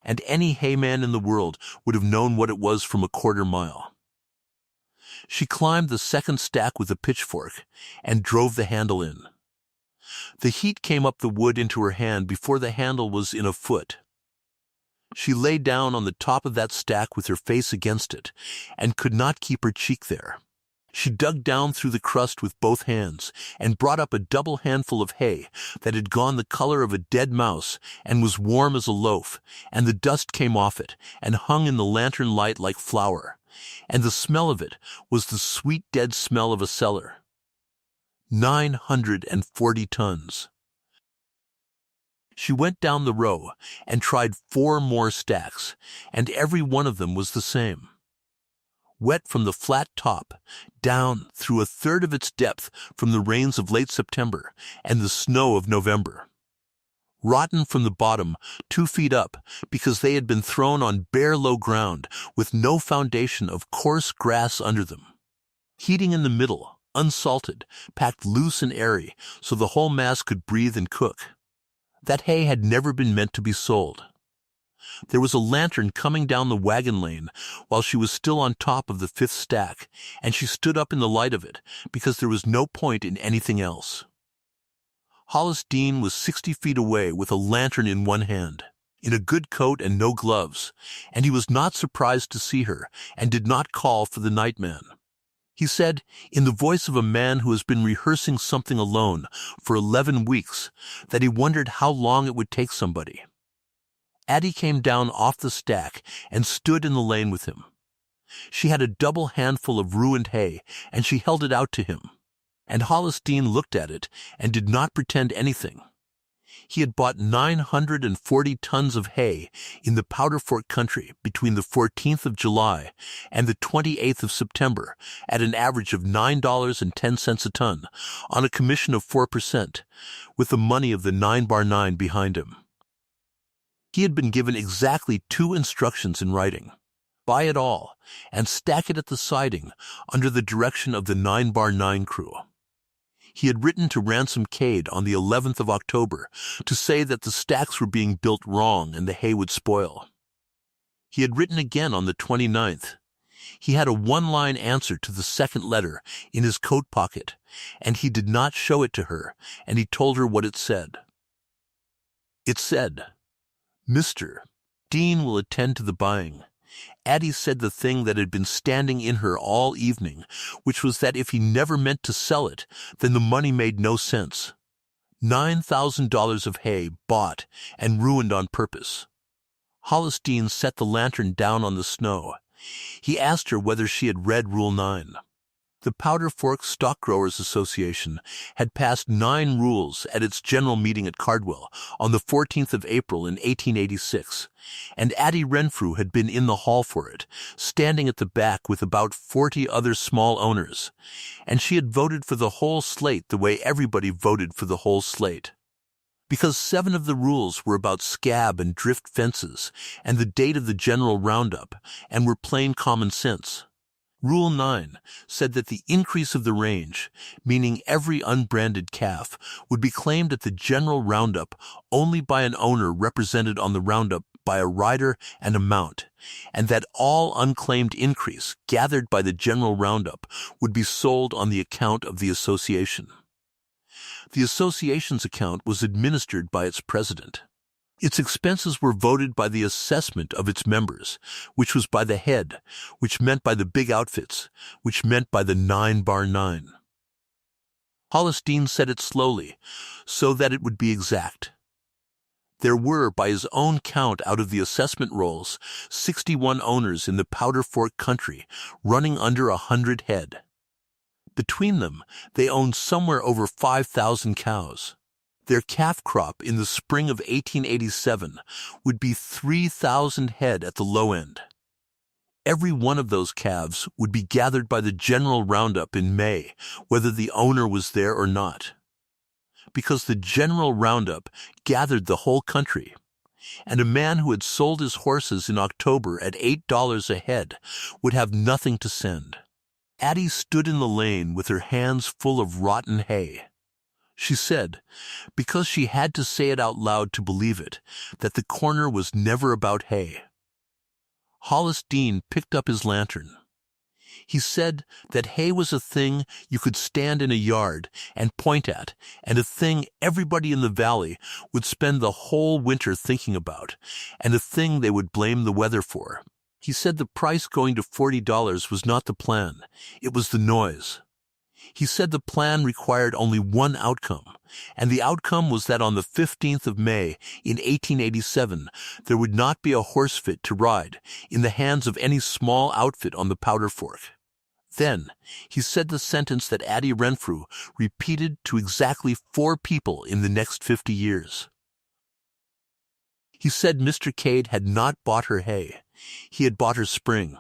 And any hayman in the world would have known what it was from a quarter mile. She climbed the second stack with a pitchfork and drove the handle in. The heat came up the wood into her hand before the handle was in a foot. She lay down on the top of that stack with her face against it, and could not keep her cheek there. She dug down through the crust with both hands, and brought up a double handful of hay that had gone the color of a dead mouse and was warm as a loaf, and the dust came off it, and hung in the lantern light like flour, and the smell of it was the sweet dead smell of a cellar. 940 tons. She went down the row and tried 4 more stacks, and every one of them was the same. Wet from the flat top, down through a third of its depth from the rains of late September and the snow of November. Rotten from the bottom 2 feet up because they had been thrown on bare low ground with no foundation of coarse grass under them. Heating in the middle, unsalted, packed loose and airy so the whole mass could breathe and cook. That hay had never been meant to be sold. There was a lantern coming down the wagon lane while she was still on top of the 5th stack, and she stood up in the light of it because there was no point in anything else. Hollis Dean was 60 feet away with a lantern in one hand, in a good coat and no gloves, and he was not surprised to see her and did not call for the nightman. He said, in the voice of a man who has been rehearsing something alone for 11 weeks, that he wondered how long it would take somebody. Addie came down off the stack and stood in the lane with him. She had a double handful of ruined hay, and she held it out to him. And Hollis Dean looked at it and did not pretend anything. He had bought 940 tons of hay in the Powder Fork country between the 14th of July and the 28th of September at an average of $9.10 a ton on a commission of 4%, with the money of the 9x9 behind him. He had been given exactly 2 instructions in writing: buy it all and stack it at the siding under the direction of the 9x9 crew. He had written to Ransom Cade on the 11th of October to say that the stacks were being built wrong and the hay would spoil. He had written again on the 29th. He had a 1-line answer to the second letter in his coat pocket, and he did not show it to her, and he told her what it said. It said, "Mr. Dean will attend to the buying." Addie said the thing that had been standing in her all evening, which was that if he never meant to sell it, then the money made no sense. $9,000 of hay bought and ruined on purpose. Hollis Dean set the lantern down on the snow. He asked her whether she had read Rule 9. The Powder Fork Stock Growers Association had passed 9 rules at its general meeting at Cardwell on the 14th of April in 1886, and Adelaide Renfrew had been in the hall for it, standing at the back with about 40 other small owners, and she had voted for the whole slate the way everybody voted for the whole slate. Because 7 of the rules were about scab and drift fences and the date of the general roundup and were plain common sense. Rule 9 said that the increase of the range, meaning every unbranded calf, would be claimed at the general roundup only by an owner represented on the roundup by a rider and a mount, and that all unclaimed increase gathered by the general roundup would be sold on the account of the association. The association's account was administered by its president. Its expenses were voted by the assessment of its members, which was by the head, which meant by the big outfits, which meant by the 9x9. Hollis Dean said it slowly, so that it would be exact. There were, by his own count out of the assessment rolls, 61 owners in the Powder Fork country, running under 100 head. Between them, they owned somewhere over 5,000 cows. Their calf crop in the spring of 1887 would be 3,000 head at the low end. Every one of those calves would be gathered by the general roundup in May, whether the owner was there or not. Because the general roundup gathered the whole country, and a man who had sold his horses in October at $8 a head would have nothing to send. Addie stood in the lane with her hands full of rotten hay. She said, because she had to say it out loud to believe it, that the corner was never about hay. Hollis Dean picked up his lantern. He said that hay was a thing you could stand in a yard and point at, and a thing everybody in the valley would spend the whole winter thinking about, and a thing they would blame the weather for. He said the price going to $40 was not the plan, it was the noise. He said the plan required only one outcome, and the outcome was that on the 15th of May in 1887 there would not be a horse fit to ride in the hands of any small outfit on the Powder Fork. Then he said the sentence that Addie Renfrew repeated to exactly 4 people in the next 50 years. He said Mr. Cade had not bought her hay, he had bought her spring.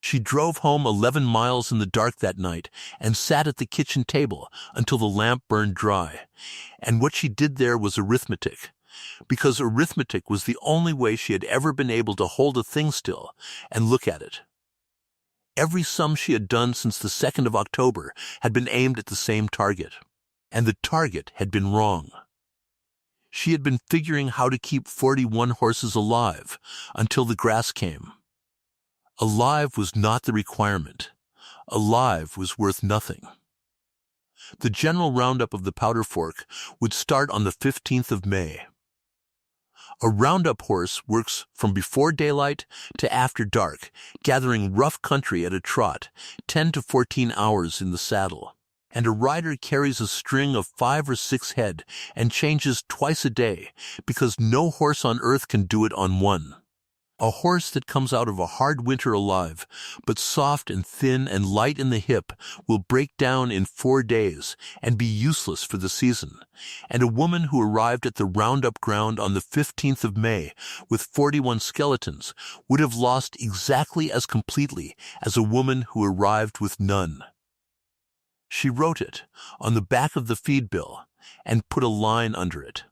She drove home 11 miles in the dark that night and sat at the kitchen table until the lamp burned dry. And what she did there was arithmetic, because arithmetic was the only way she had ever been able to hold a thing still and look at it. Every sum she had done since the 2nd of October had been aimed at the same target, and the target had been wrong. She had been figuring how to keep 41 horses alive until the grass came. Alive was not the requirement. Alive was worth nothing. The general roundup of the Powder Fork would start on the 15th of May. A roundup horse works from before daylight to after dark, gathering rough country at a trot, 10 to 14 hours in the saddle. And a rider carries a string of 5 or 6 head and changes twice a day, because no horse on earth can do it on one. A horse that comes out of a hard winter alive, but soft and thin and light in the hip, will break down in 4 days and be useless for the season. And a woman who arrived at the roundup ground on the 15th of May with 41 skeletons would have lost exactly as completely as a woman who arrived with none. She wrote it on the back of the feed bill and put a line under it.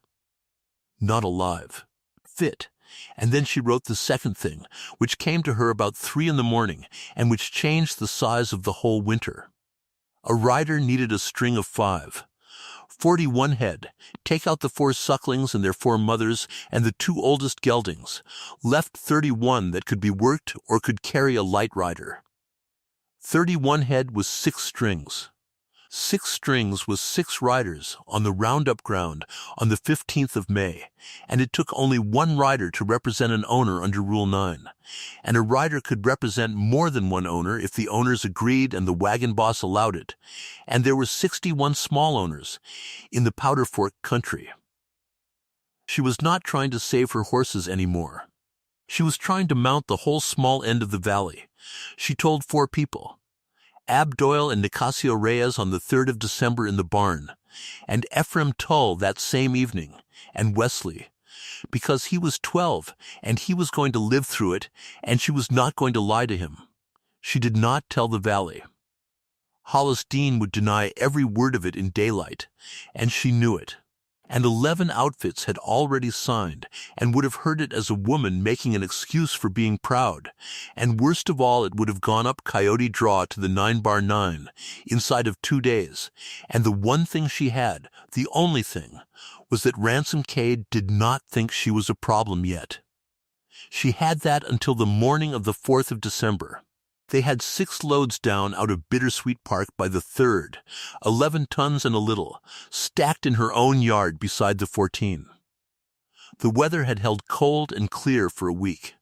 Not alive. Fit. And then she wrote the second thing, which came to her about 3 in the morning and which changed the size of the whole winter. A rider needed a string of 5. 41 head, take out the 4 sucklings and their 4 mothers and the 2 oldest geldings, left 31 that could be worked or could carry a light rider. 31 head was 6 strings. 6 strings was 6 riders on the roundup ground on the 15th of May, and it took only 1 rider to represent an owner under Rule 9, and a rider could represent more than 1 owner if the owners agreed and the wagon boss allowed it, and there were 61 small owners in the Powder Fork country. She was not trying to save her horses anymore. She was trying to mount the whole small end of the valley. She told 4 people. Ab Doyle and Nicasio Reyes on the 3rd of December in the barn, and Ephraim Tull that same evening, and Wesley, because he was 12, and he was going to live through it, and she was not going to lie to him. She did not tell the valley. Hollis Dean would deny every word of it in daylight, and she knew it. And 11 outfits had already signed, and would have heard it as a woman making an excuse for being proud, and worst of all, it would have gone up Coyote Draw to the 9x9 inside of 2 days, and the one thing she had, the only thing, was that Ransom Cade did not think she was a problem yet. She had that until the morning of the 4th of December. They had 6 loads down out of Bittersweet Park by the 3rd, 11 tons and a little, stacked in her own yard beside the 14. The weather had held cold and clear for a week.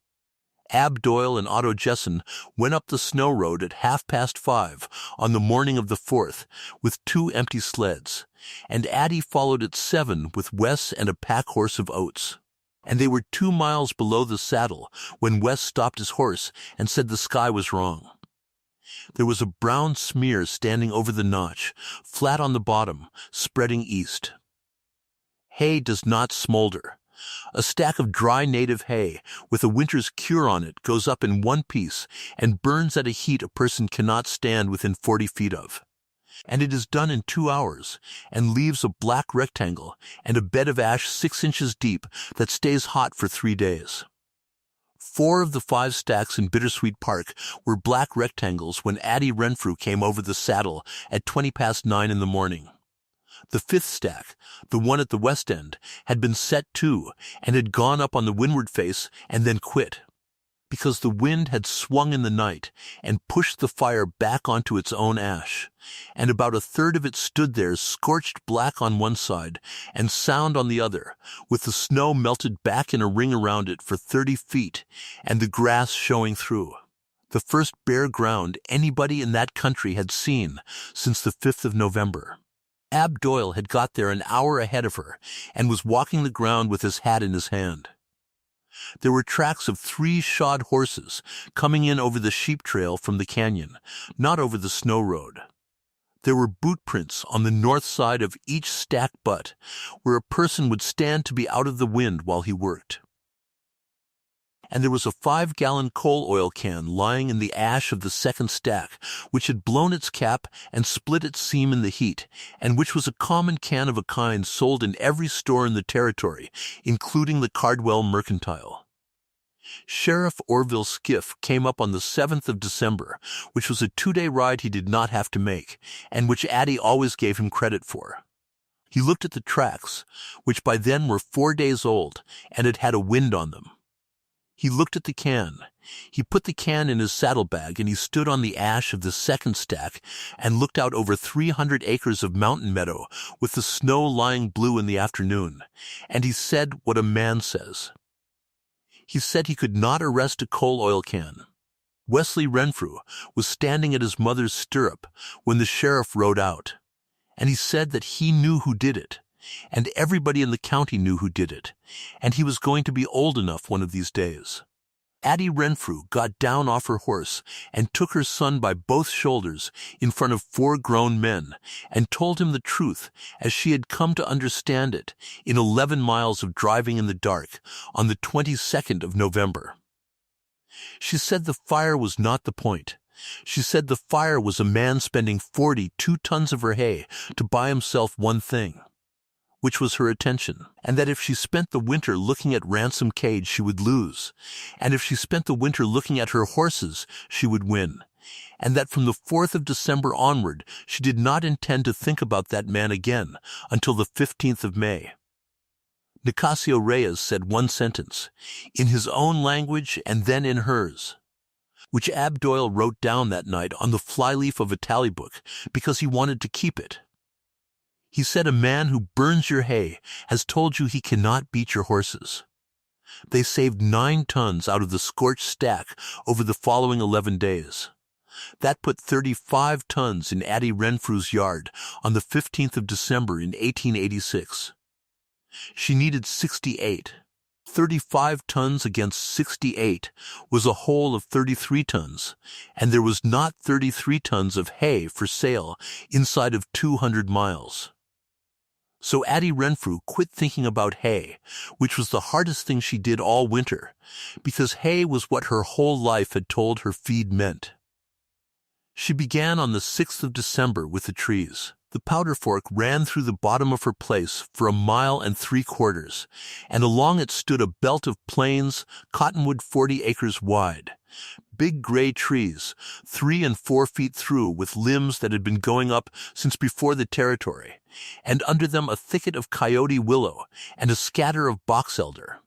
Ab Doyle and Otto Jessen went up the snow road at 5:30 on the morning of the 4th with 2 empty sleds, and Addie followed at 7 with Wes and a pack horse of oats. And they were 2 miles below the saddle when Wes stopped his horse and said the sky was wrong. There was a brown smear standing over the notch, flat on the bottom, spreading east. Hay does not smolder. A stack of dry native hay with a winter's cure on it goes up in one piece and burns at a heat a person cannot stand within 40 feet of. And it is done in 2 hours, and leaves a black rectangle and a bed of ash 6 inches deep that stays hot for 3 days. 4 of the 5 stacks in Bittersweet Park were black rectangles when Addie Renfrew came over the saddle at 9:20 in the morning. The 5th stack, the one at the west end, had been set too, and had gone up on the windward face and then quit. because the wind had swung in the night and pushed the fire back onto its own ash, and about a third of it stood there scorched black on one side and sound on the other, with the snow melted back in a ring around it for 30 feet, and the grass showing through. The first bare ground anybody in that country had seen since the 5th of November. Ab Doyle had got there an hour ahead of her and was walking the ground with his hat in his hand. There were tracks of 3 shod horses coming in over the sheep trail from the canyon, not over the snow road. There were boot prints on the north side of each stacked butt, where a person would stand to be out of the wind while he worked. And there was a 5-gallon coal oil can lying in the ash of the second stack, which had blown its cap and split its seam in the heat, and which was a common can of a kind sold in every store in the territory, including the Cardwell Mercantile. Sheriff Orville's skiff came up on the 7th of December, which was a 2-day ride he did not have to make, and which Addie always gave him credit for. He looked at the tracks, which by then were 4 days old, and had had a wind on them. He looked at the can. He put the can in his saddlebag, and he stood on the ash of the second stack and looked out over 300 acres of mountain meadow with the snow lying blue in the afternoon, and he said what a man says. He said he could not arrest a coal oil can. Wesley Renfrew was standing at his mother's stirrup when the sheriff rode out, and he said that he knew who did it, and everybody in the county knew who did it, and he was going to be old enough one of these days. Addie Renfrew got down off her horse and took her son by both shoulders in front of 4 grown men and told him the truth as she had come to understand it in 11 miles of driving in the dark on the 22nd of November. She said the fire was not the point. She said the fire was a man spending 42 tons of her hay to buy himself one thing, which was her attention, and that if she spent the winter looking at Ransom Cade, she would lose, and if she spent the winter looking at her horses, she would win, and that from the 4th of December onward, she did not intend to think about that man again until the 15th of May. Nicasio Reyes said one sentence, in his own language and then in hers, which Ab Doyle wrote down that night on the flyleaf of a tally book because he wanted to keep it. He said a man who burns your hay has told you he cannot beat your horses. They saved 9 tons out of the scorched stack over the following 11 days. That put 35 tons in Addie Renfrew's yard on the 15th of December in 1886. She needed 68. 35 tons against 68 was a whole of 33 tons, and there was not 33 tons of hay for sale inside of 200 miles. So Addie Renfrew quit thinking about hay, which was the hardest thing she did all winter, because hay was what her whole life had told her feed meant. She began on the 6th of December with the trees. The powder fork ran through the bottom of her place for 1.75 miles, and along it stood a belt of plains, cottonwood 40 acres wide. Big gray trees, 3 and 4 feet through, with limbs that had been going up since before the territory, and under them a thicket of coyote willow and a scatter of box elder.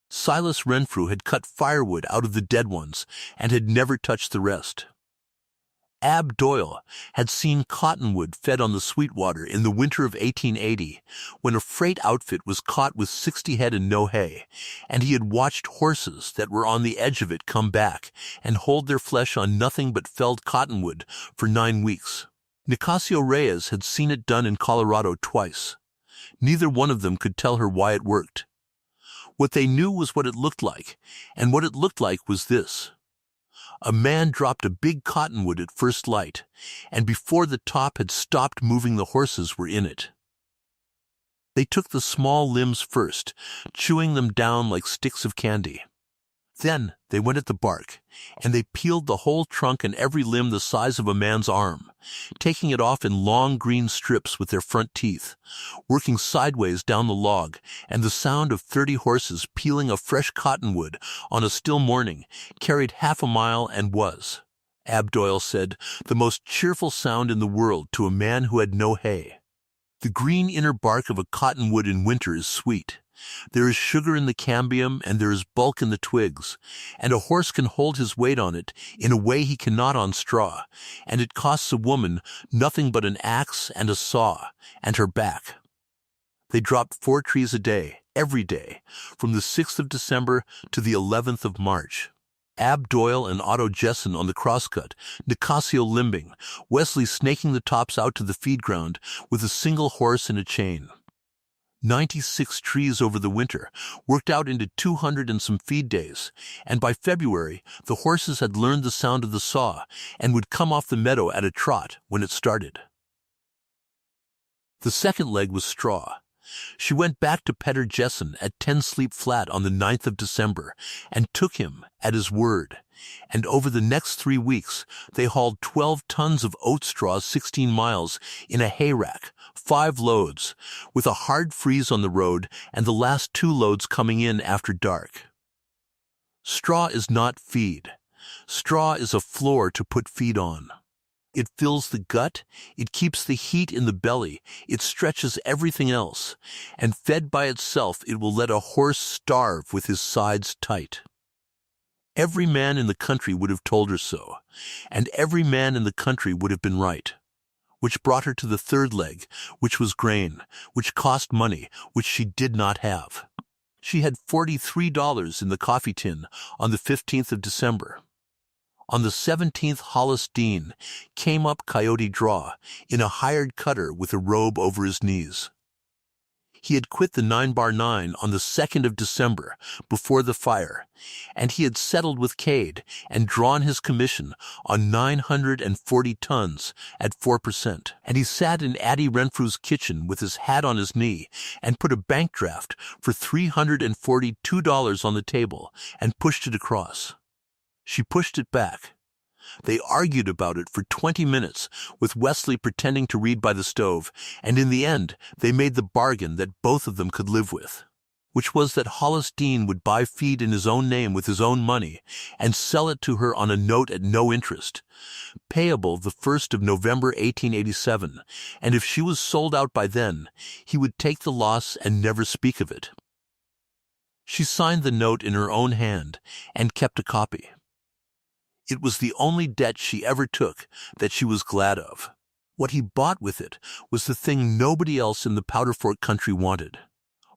Silas Renfrew had cut firewood out of the dead ones and had never touched the rest. Ab Doyle had seen Cottonwood fed on the Sweetwater in the winter of 1880, when a freight outfit was caught with 60 head and no hay, and he had watched horses that were on the edge of it come back and hold their flesh on nothing but felled cottonwood for 9 weeks. Nicasio Reyes had seen it done in Colorado twice. Neither one of them could tell her why it worked. What they knew was what it looked like, and what it looked like was this. A man dropped a big cottonwood at first light, and before the top had stopped moving, the horses were in it. They took the small limbs first, chewing them down like sticks of candy. Then they went at the bark, and they peeled the whole trunk and every limb the size of a man's arm, taking it off in long green strips with their front teeth, working sideways down the log, and the sound of 30 horses peeling a fresh cottonwood on a still morning carried 1/2 mile and was, Ab Doyle said, the most cheerful sound in the world to a man who had no hay. The green inner bark of a cottonwood in winter is sweet, There is sugar in the cambium and there is bulk in the twigs, and a horse can hold his weight on it in a way he cannot on straw, and it costs a woman nothing but an axe and a saw, and her back. They dropped 4 trees a day, every day, from the 6th of December to the 11th of March. Ab Doyle and Otto Jessen on the crosscut, Nicasio limbing, Wesley snaking the tops out to the feed ground with a single horse and a chain. 96 trees over the winter, worked out into 200 and some feed days, and by February the horses had learned the sound of the saw and would come off the meadow at a trot when it started. The second leg was straw. She went back to Petter Jessen at 10 Sleep Flat on the 9th of December and took him at his word, and over the next 3 weeks they hauled 12 tons of oat straw 16 miles in a hay rack, 5 loads, with a hard freeze on the road and the last 2 loads coming in after dark. Straw is not feed. Straw is a floor to put feed on. It fills the gut, it keeps the heat in the belly, it stretches everything else, and fed by itself it will let a horse starve with his sides tight. Every man in the country would have told her so, and every man in the country would have been right. Which brought her to the third leg, which was grain, which cost money, which she did not have. She had $43 in the coffee tin on the 15th of December. On the 17th, Hollis Dean came up Coyote Draw in a hired cutter with a robe over his knees. He had quit the 9x9 on the 2nd of December, before the fire, and he had settled with Cade and drawn his commission on 940 tons at 4%. And he sat in Adelaide Renfrew's kitchen with his hat on his knee and put a bank draft for $342 on the table and pushed it across. She pushed it back. They argued about it for 20 minutes, with Wesley pretending to read by the stove, and in the end they made the bargain that both of them could live with, which was that Hollis Dean would buy feed in his own name with his own money and sell it to her on a note at no interest, payable the 1st of November 1887, and if she was sold out by then, he would take the loss and never speak of it. She signed the note in her own hand and kept a copy. It was the only debt she ever took that she was glad of. What he bought with it was the thing nobody else in the Powder Fort country wanted.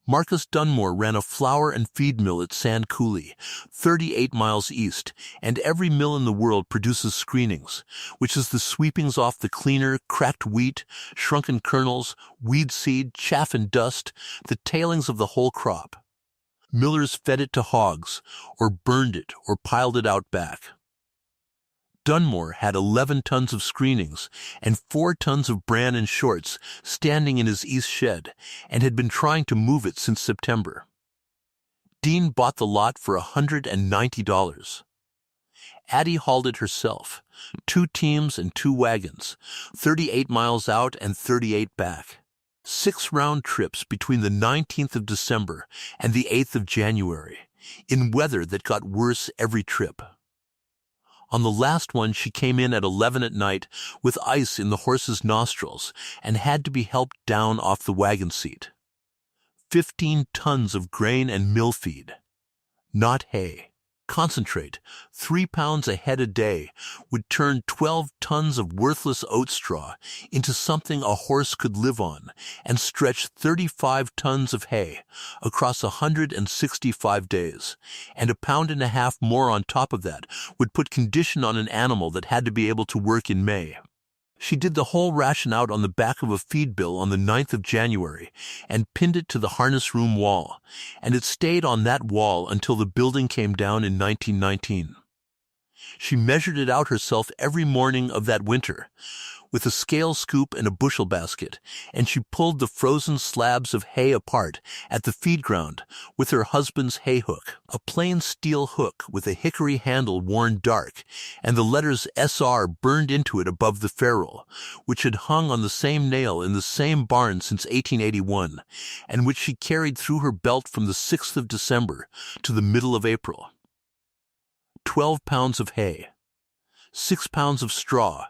Marcus Dunmore ran a flour and feed mill at Sand Coulee, 38 miles east, and every mill in the world produces screenings, which is the sweepings off the cleaner, cracked wheat, shrunken kernels, weed seed, chaff and dust, the tailings of the whole crop. Millers fed it to hogs, or burned it, or piled it out back. Dunmore had 11 tons of screenings and 4 tons of bran and shorts standing in his east shed and had been trying to move it since September. Dean bought the lot for $190. Addie hauled it herself, 2 teams and 2 wagons, 38 miles out and 38 back. 6 round trips between the 19th of December and the 8th of January, in weather that got worse every trip. On the last one she came in at 11 at night with ice in the horse's nostrils and had to be helped down off the wagon seat. 15 tons of grain and mill feed. Not hay. Concentrate, 3 pounds a head a day, would turn 12 tons of worthless oat straw into something a horse could live on and stretch 35 tons of hay across 165 days, and 1.5 pounds more on top of that would put condition on an animal that had to be able to work in May. She did the whole ration out on the back of a feed bill on the 9th of January and pinned it to the harness room wall, and it stayed on that wall until the building came down in 1919. She measured it out herself every morning of that winter, with a scale scoop and a bushel basket, and she pulled the frozen slabs of hay apart at the feed ground with her husband's hay hook, a plain steel hook with a hickory handle worn dark, and the letters SR burned into it above the ferrule, which had hung on the same nail in the same barn since 1881, and which she carried through her belt from the 6th of December to the middle of April. 12 pounds of hay, 6 pounds of straw,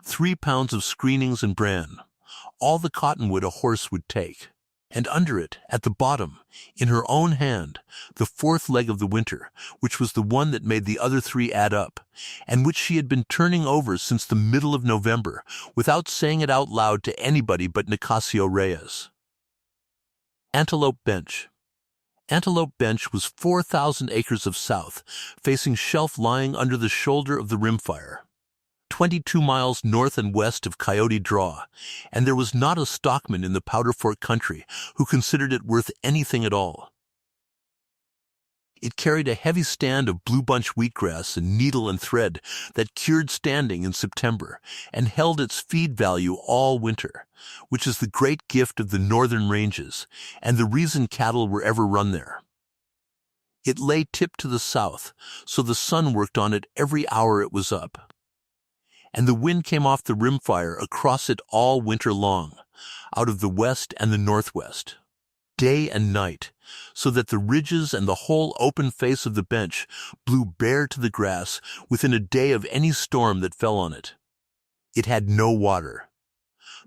3 pounds of screenings and bran, all the cottonwood a horse would take. And under it, at the bottom, in her own hand, the fourth leg of the winter, which was the one that made the other three add up, and which she had been turning over since the middle of November, without saying it out loud to anybody but Nicasio Reyes. Antelope Bench. Antelope Bench was 4,000 acres of south, facing shelf lying under the shoulder of the rimfire, 22 miles north and west of Coyote Draw, and there was not a stockman in the Powder Fork country who considered it worth anything at all. It carried a heavy stand of blue bunch wheatgrass and needle and thread that cured standing in September and held its feed value all winter, which is the great gift of the northern ranges and the reason cattle were ever run there. It lay tipped to the south, so the sun worked on it every hour it was up. And the wind came off the rimfire across it all winter long, out of the west and the northwest, day and night, so that the ridges and the whole open face of the bench blew bare to the grass within a day of any storm that fell on it. It had no water.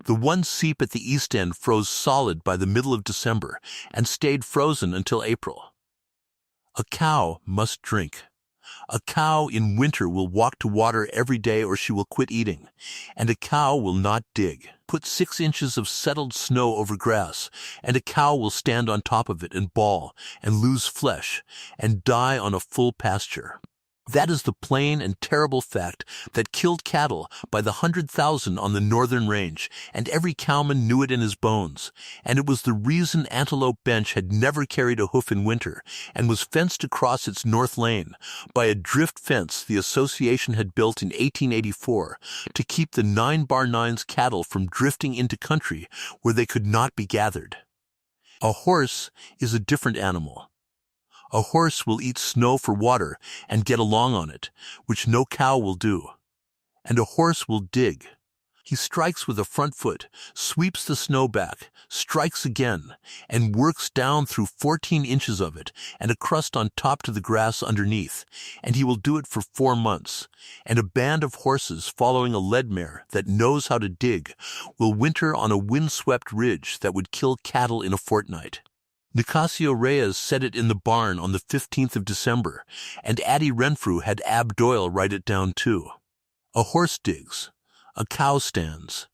The one seep at the east end froze solid by the middle of December and stayed frozen until April. A cow must drink. A cow in winter will walk to water every day or she will quit eating, and a cow will not dig. Put 6 inches of settled snow over grass, and a cow will stand on top of it and bawl and lose flesh and die on a full pasture. That is the plain and terrible fact that killed cattle by the 100,000 on the northern range, and every cowman knew it in his bones, and it was the reason Antelope Bench had never carried a hoof in winter and was fenced across its north lane by a drift fence the association had built in 1884 to keep the 9x9's cattle from drifting into country where they could not be gathered. A horse is a different animal. A horse will eat snow for water and get along on it, which no cow will do. And a horse will dig. He strikes with a front foot, sweeps the snow back, strikes again, and works down through 14 inches of it and a crust on top to the grass underneath, and he will do it for 4 months. And a band of horses following a lead mare that knows how to dig will winter on a wind-swept ridge that would kill cattle in a fortnight. Nicasio Reyes said it in the barn on the 15th of December, and Adelaide Renfrew had Ab Doyle write it down too. A horse digs. A cow stands.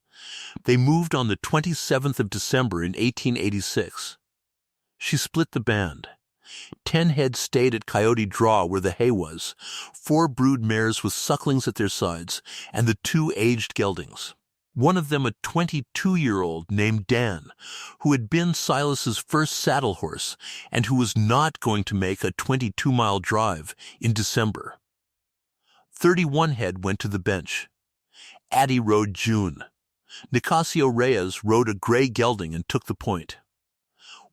They moved on the 27th of December in 1886. She split the band. 10 head stayed at Coyote Draw where the hay was, 4 brood mares with sucklings at their sides, and the 2 aged geldings. One of them a 22-year-old named Dan, who had been Silas's first saddle horse and who was not going to make a 22-mile drive in December. 31 head went to the bench. Addie rode June. Nicasio Reyes rode a gray gelding and took the point.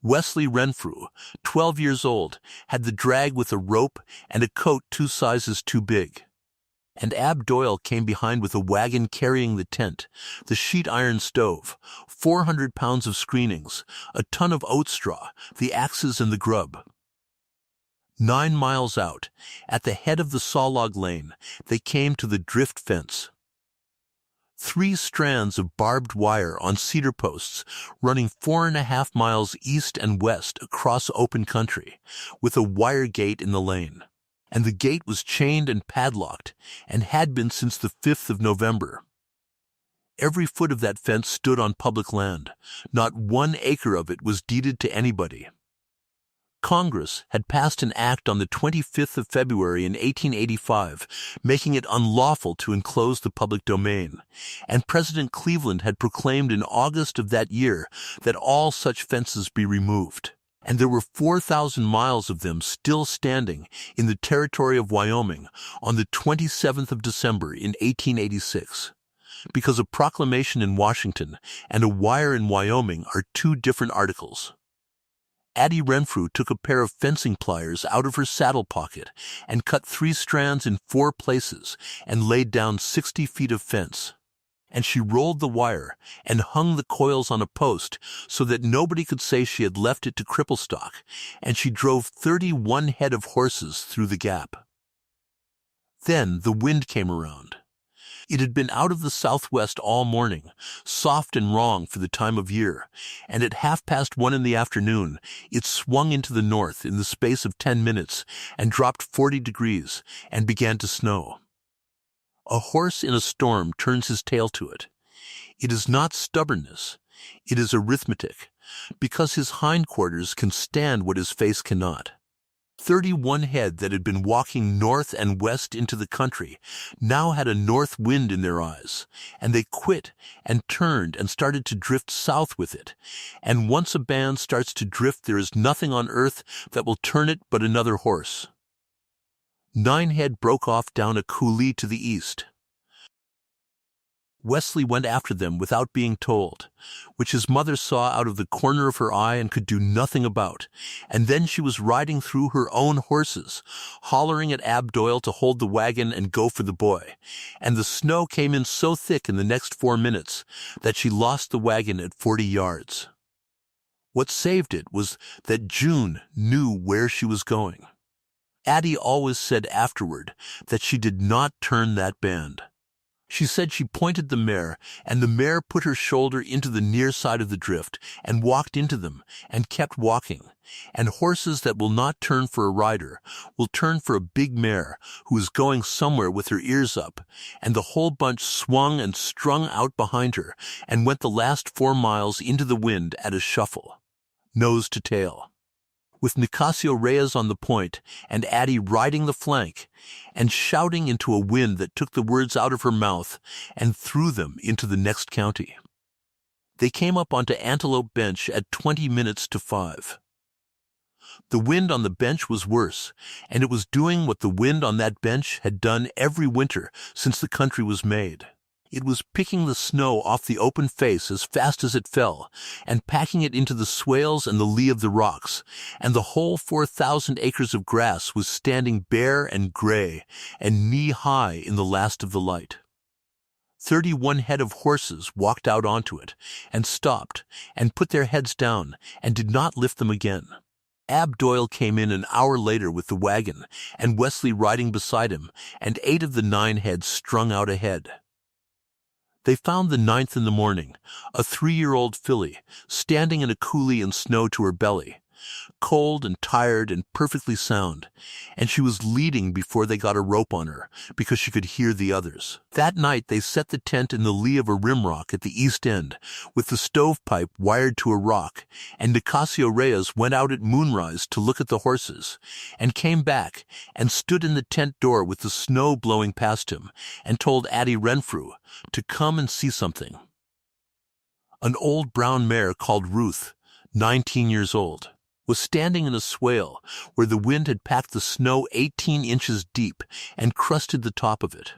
Wesley Renfrew, 12 years old, had the drag with a rope and a coat 2 sizes too big. And Ab Doyle came behind with a wagon carrying the tent, the sheet iron stove, 400 pounds of screenings, a ton of oat straw, the axes and the grub. 9 miles out, at the head of the sawlog lane, they came to the drift fence. 3 strands of barbed wire on cedar posts running 4.5 miles east and west across open country, with a wire gate in the lane. And the gate was chained and padlocked, and had been since the 5th of November. Every foot of that fence stood on public land. Not 1 acre of it was deeded to anybody. Congress had passed an act on the 25th of February in 1885, making it unlawful to enclose the public domain, and President Cleveland had proclaimed in August of that year that all such fences be removed. And there were 4,000 miles of them still standing in the territory of Wyoming on the 27th of December in 1886, because a proclamation in Washington and a wire in Wyoming are 2 different articles. Addie Renfrew took a pair of fencing pliers out of her saddle pocket and cut 3 strands in 4 places and laid down 60 feet of fence. And she rolled the wire and hung the coils on a post so that nobody could say she had left it to cripple stock, and she drove 31 head of horses through the gap. Then the wind came around. It had been out of the southwest all morning, soft and wrong for the time of year, and at 1:30 in the afternoon it swung into the north in the space of 10 minutes and dropped 40 degrees and began to snow. A horse in a storm turns his tail to it. It is not stubbornness, it is arithmetic, because his hindquarters can stand what his face cannot. 31 head that had been walking north and west into the country now had a north wind in their eyes, and they quit and turned and started to drift south with it. And once a band starts to drift, there is nothing on earth that will turn it but another horse. 9 head broke off down a coulee to the east. Wesley went after them without being told, which his mother saw out of the corner of her eye and could do nothing about, and then she was riding through her own horses, hollering at Ab Doyle to hold the wagon and go for the boy, and the snow came in so thick in the next 4 minutes that she lost the wagon at 40 yards. What saved it was that June knew where she was going. Addie always said afterward that she did not turn that band. She said she pointed the mare, and the mare put her shoulder into the near side of the drift and walked into them and kept walking. And horses that will not turn for a rider will turn for a big mare who is going somewhere with her ears up, and the whole bunch swung and strung out behind her and went the last 4 miles into the wind at a shuffle, nose to tail, with Nicasio Reyes on the point and Addie riding the flank and shouting into a wind that took the words out of her mouth and threw them into the next county. They came up onto Antelope Bench at 20 minutes to 5. The wind on the bench was worse, and it was doing what the wind on that bench had done every winter since the country was made. It was picking the snow off the open face as fast as it fell, and packing it into the swales and the lee of the rocks, and the whole 4,000 acres of grass was standing bare and gray and knee-high in the last of the light. 31 head of horses walked out onto it, and stopped, and put their heads down, and did not lift them again. Ab Doyle came in an hour later with the wagon, and Wesley riding beside him, and 8 of the 9 heads strung out ahead. They found the 9th in the morning, a 3-year-old filly, standing in a coulee in snow to her belly, cold and tired and perfectly sound, and she was leading before they got a rope on her, because she could hear the others. That night they set the tent in the lee of a rimrock at the east end, with the stovepipe wired to a rock, and Nicasio Reyes went out at moonrise to look at the horses, and came back, and stood in the tent door with the snow blowing past him, and told Adelaide Renfrew to come and see something. An old brown mare called Ruth, 19 years old, was standing in a swale where the wind had packed the snow 18 inches deep and crusted the top of it.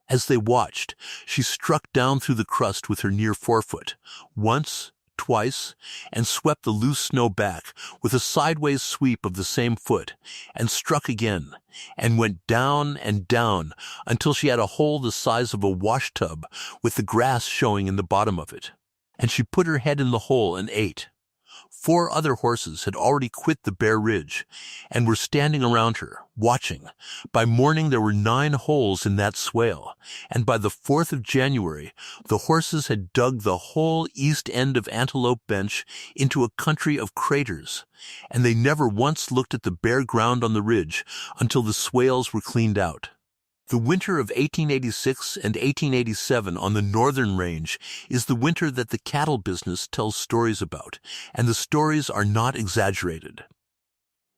As they watched, she struck down through the crust with her near forefoot, once, twice, and swept the loose snow back with a sideways sweep of the same foot, and struck again, and went down and down until she had a hole the size of a washtub with the grass showing in the bottom of it. And she put her head in the hole and ate. 4 other horses had already quit the bare ridge, and were standing around her, watching. By morning there were 9 holes in that swale, and by the 4th of January the horses had dug the whole east end of Antelope Bench into a country of craters, and they never once looked at the bare ground on the ridge until the swales were cleaned out. The winter of 1886 and 1887 on the northern range is the winter that the cattle business tells stories about, and the stories are not exaggerated.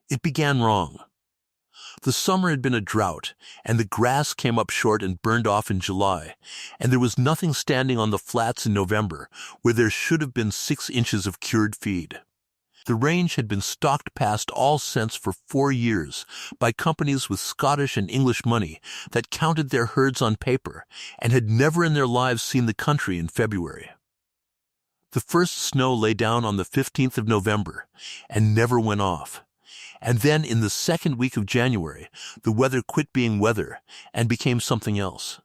It began wrong. The summer had been a drought, and the grass came up short and burned off in July, and there was nothing standing on the flats in November where there should have been 6 inches of cured feed. The range had been stocked past all sense for 4 years by companies with Scottish and English money that counted their herds on paper and had never in their lives seen the country in February. The first snow lay down on the 15th of November and never went off. And then in the second week of January, the weather quit being weather and became something else.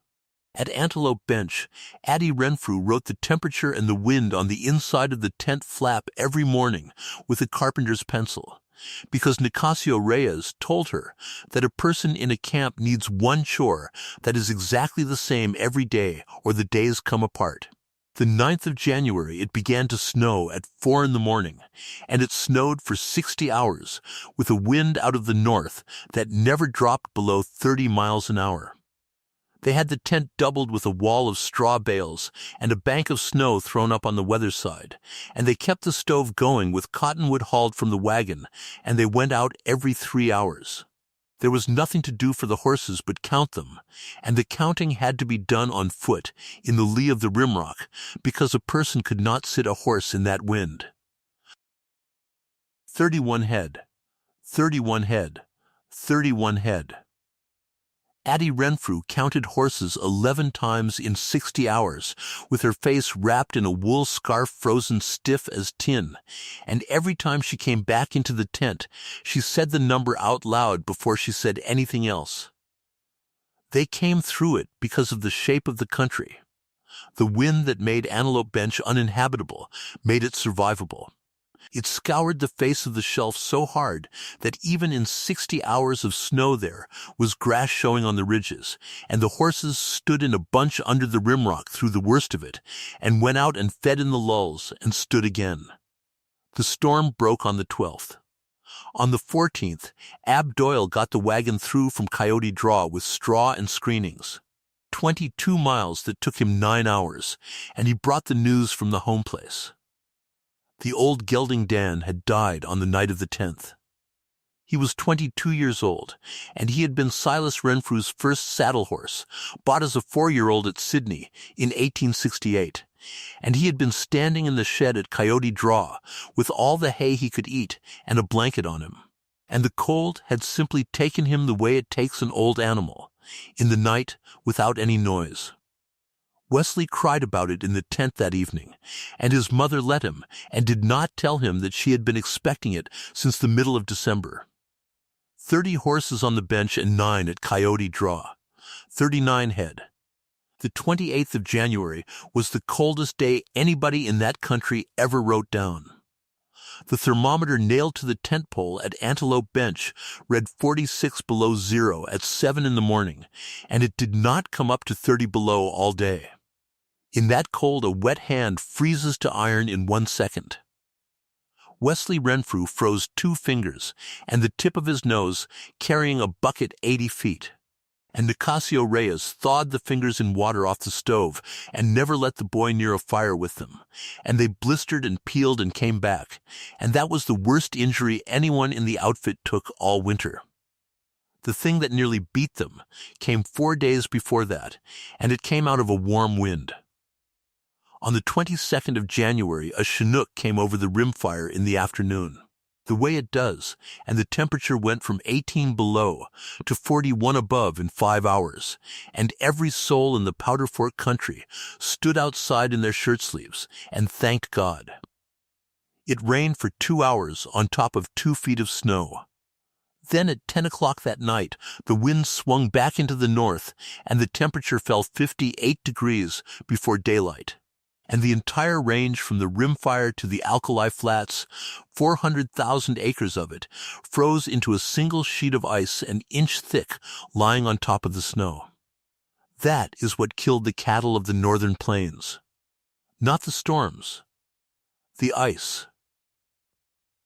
At Antelope Bench, Adelaide Renfrew wrote the temperature and the wind on the inside of the tent flap every morning with a carpenter's pencil, because Nicasio Reyes told her that a person in a camp needs one chore that is exactly the same every day or the days come apart. The 9th of January it began to snow at 4 in the morning, and it snowed for 60 hours with a wind out of the north that never dropped below 30 miles an hour. They had the tent doubled with a wall of straw bales and a bank of snow thrown up on the weather side, and they kept the stove going with cottonwood hauled from the wagon, and they went out every 3 hours. There was nothing to do for the horses but count them, and the counting had to be done on foot in the lee of the rimrock because a person could not sit a horse in that wind. 31 head, 31 head, 31 head. Addie Renfrew counted horses 11 times in 60 hours, with her face wrapped in a wool scarf frozen stiff as tin, and every time she came back into the tent, she said the number out loud before she said anything else. They came through it because of the shape of the country. The wind that made Antelope Bench uninhabitable made it survivable. It scoured the face of the shelf so hard that even in 60 hours of snow there was grass showing on the ridges, and the horses stood in a bunch under the rimrock through the worst of it, and went out and fed in the lulls and stood again. The storm broke on the 12th. On the 14th, Ab Doyle got the wagon through from Coyote Draw with straw and screenings. 22 miles that took him 9 hours, and he brought the news from the home place. The old gelding Dan had died on the night of the 10th. He was 22 years old, and he had been Silas Renfrew's first saddle horse, bought as a 4-year-old at Sydney in 1868, and he had been standing in the shed at Coyote Draw with all the hay he could eat and a blanket on him, and the cold had simply taken him the way it takes an old animal, in the night without any noise. Wesley cried about it in the tent that evening, and his mother let him and did not tell him that she had been expecting it since the middle of December. 30 horses on the bench and 9 at Coyote Draw. 39 head. The 28th of January was the coldest day anybody in that country ever wrote down. The thermometer nailed to the tent pole at Antelope Bench read 46 below zero at 7 in the morning, and it did not come up to 30 below all day. In that cold, a wet hand freezes to iron in 1 second. Wesley Renfrew froze 2 fingers and the tip of his nose carrying a bucket 80 feet. And Nicasio Reyes thawed the fingers in water off the stove and never let the boy near a fire with them, and they blistered and peeled and came back, and that was the worst injury anyone in the outfit took all winter. The thing that nearly beat them came 4 days before that, and it came out of a warm wind. On the 22nd of January, a Chinook came over the rimfire in the afternoon, the way it does, and the temperature went from 18 below to 41 above in 5 hours, and every soul in the Powder Fork country stood outside in their shirt sleeves and thanked God. It rained for 2 hours on top of 2 feet of snow. Then at 10 o'clock that night, the wind swung back into the north, and the temperature fell 58 degrees before daylight. And the entire range from the rimfire to the Alkali Flats, 400,000 acres of it, froze into a single sheet of ice an inch thick lying on top of the snow. That is what killed the cattle of the northern plains. Not the storms. The ice.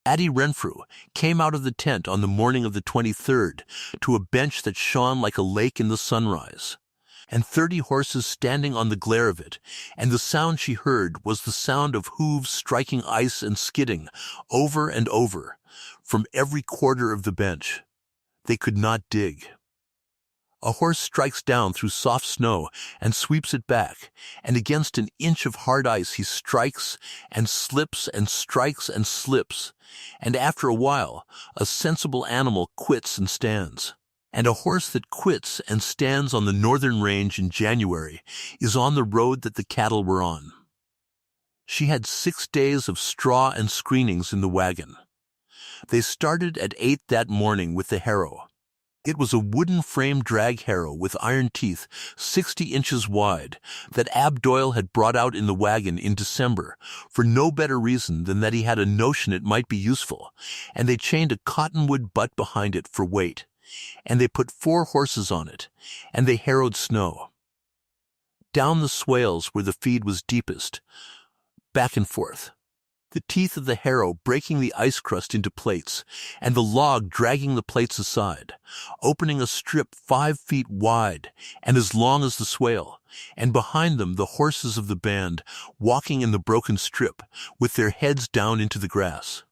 Addie Renfrew came out of the tent on the morning of the 23rd to a bench that shone like a lake in the sunrise, and 30 horses standing on the glare of it, and the sound she heard was the sound of hooves striking ice and skidding over and over from every quarter of the bench. They could not dig. A horse strikes down through soft snow and sweeps it back, and against an inch of hard ice he strikes and slips and strikes and slips, and after a while a sensible animal quits and stands. And a horse that quits and stands on the northern range in January is on the road that the cattle were on. She had 6 days of straw and screenings in the wagon. They started at 8 that morning with the harrow. It was a wooden frame drag harrow with iron teeth 60 inches wide that Ab Doyle had brought out in the wagon in December for no better reason than that he had a notion it might be useful, and they chained a cottonwood butt behind it for weight, and they put 4 horses on it, and they harrowed snow. Down the swales where the feed was deepest, back and forth, the teeth of the harrow breaking the ice crust into plates, and the log dragging the plates aside, opening a strip 5 feet wide and as long as the swale, and behind them the horses of the band walking in the broken strip with their heads down into the grass.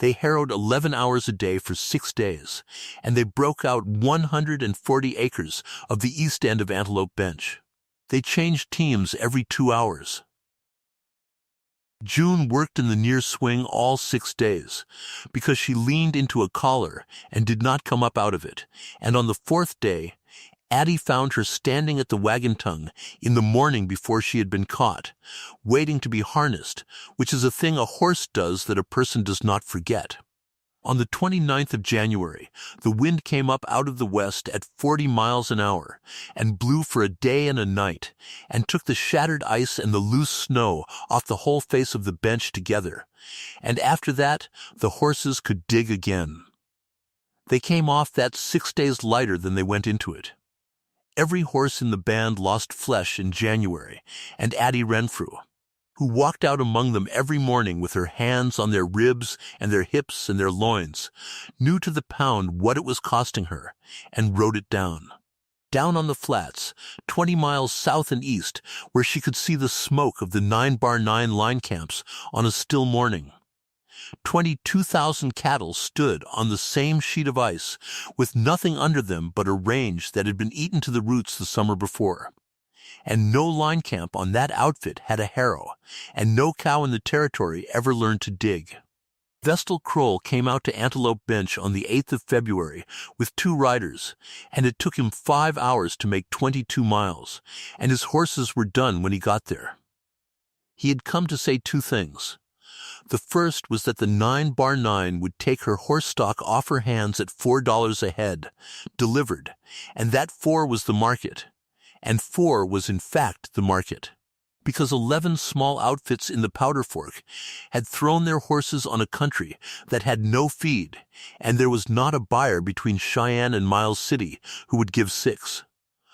They harrowed 11 hours a day for 6 days, and they broke out 140 acres of the east end of Antelope Bench. They changed teams every 2 hours. June worked in the near swing all 6 days, because she leaned into a collar and did not come up out of it, and on the 4th day, Addie found her standing at the wagon tongue in the morning before she had been caught, waiting to be harnessed, which is a thing a horse does that a person does not forget. On the 29th of January, the wind came up out of the west at 40 miles an hour and blew for a day and a night and took the shattered ice and the loose snow off the whole face of the bench together, and after that the horses could dig again. They came off that 6 days lighter than they went into it. Every horse in the band lost flesh in January, and Adelaide Renfrew, who walked out among them every morning with her hands on their ribs and their hips and their loins, knew to the pound what it was costing her, and wrote it down. Down on the flats, 20 miles south and east, where she could see the smoke of the 9x9 line camps on a still morning, 22,000 cattle stood on the same sheet of ice, with nothing under them but a range that had been eaten to the roots the summer before. And no line camp on that outfit had a harrow, and no cow in the territory ever learned to dig. Vestal Kroll came out to Antelope Bench on the 8th of February with 2 riders, and it took him 5 hours to make 22 miles, and his horses were done when he got there. He had come to say 2 things. The first was that the 9x9 would take her horse stock off her hands at $4 a head, delivered, and that 4 was the market. And 4 was in fact the market, because 11 small outfits in the Powder Fork had thrown their horses on a country that had no feed, and there was not a buyer between Cheyenne and Miles City who would give 6.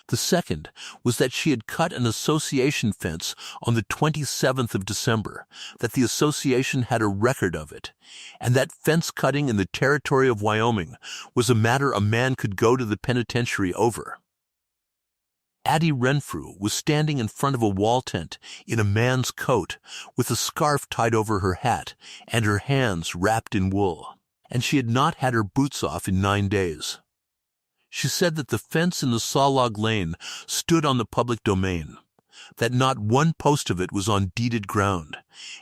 The second was that she had cut an association fence on the 27th of December, that the association had a record of it, and that fence cutting in the territory of Wyoming was a matter a man could go to the penitentiary over. Adelaide Renfrew was standing in front of a wall tent in a man's coat, with a scarf tied over her hat and her hands wrapped in wool, and she had not had her boots off in 9 days. She said that the fence in the Sawlog Lane stood on the public domain, that not one post of it was on deeded ground,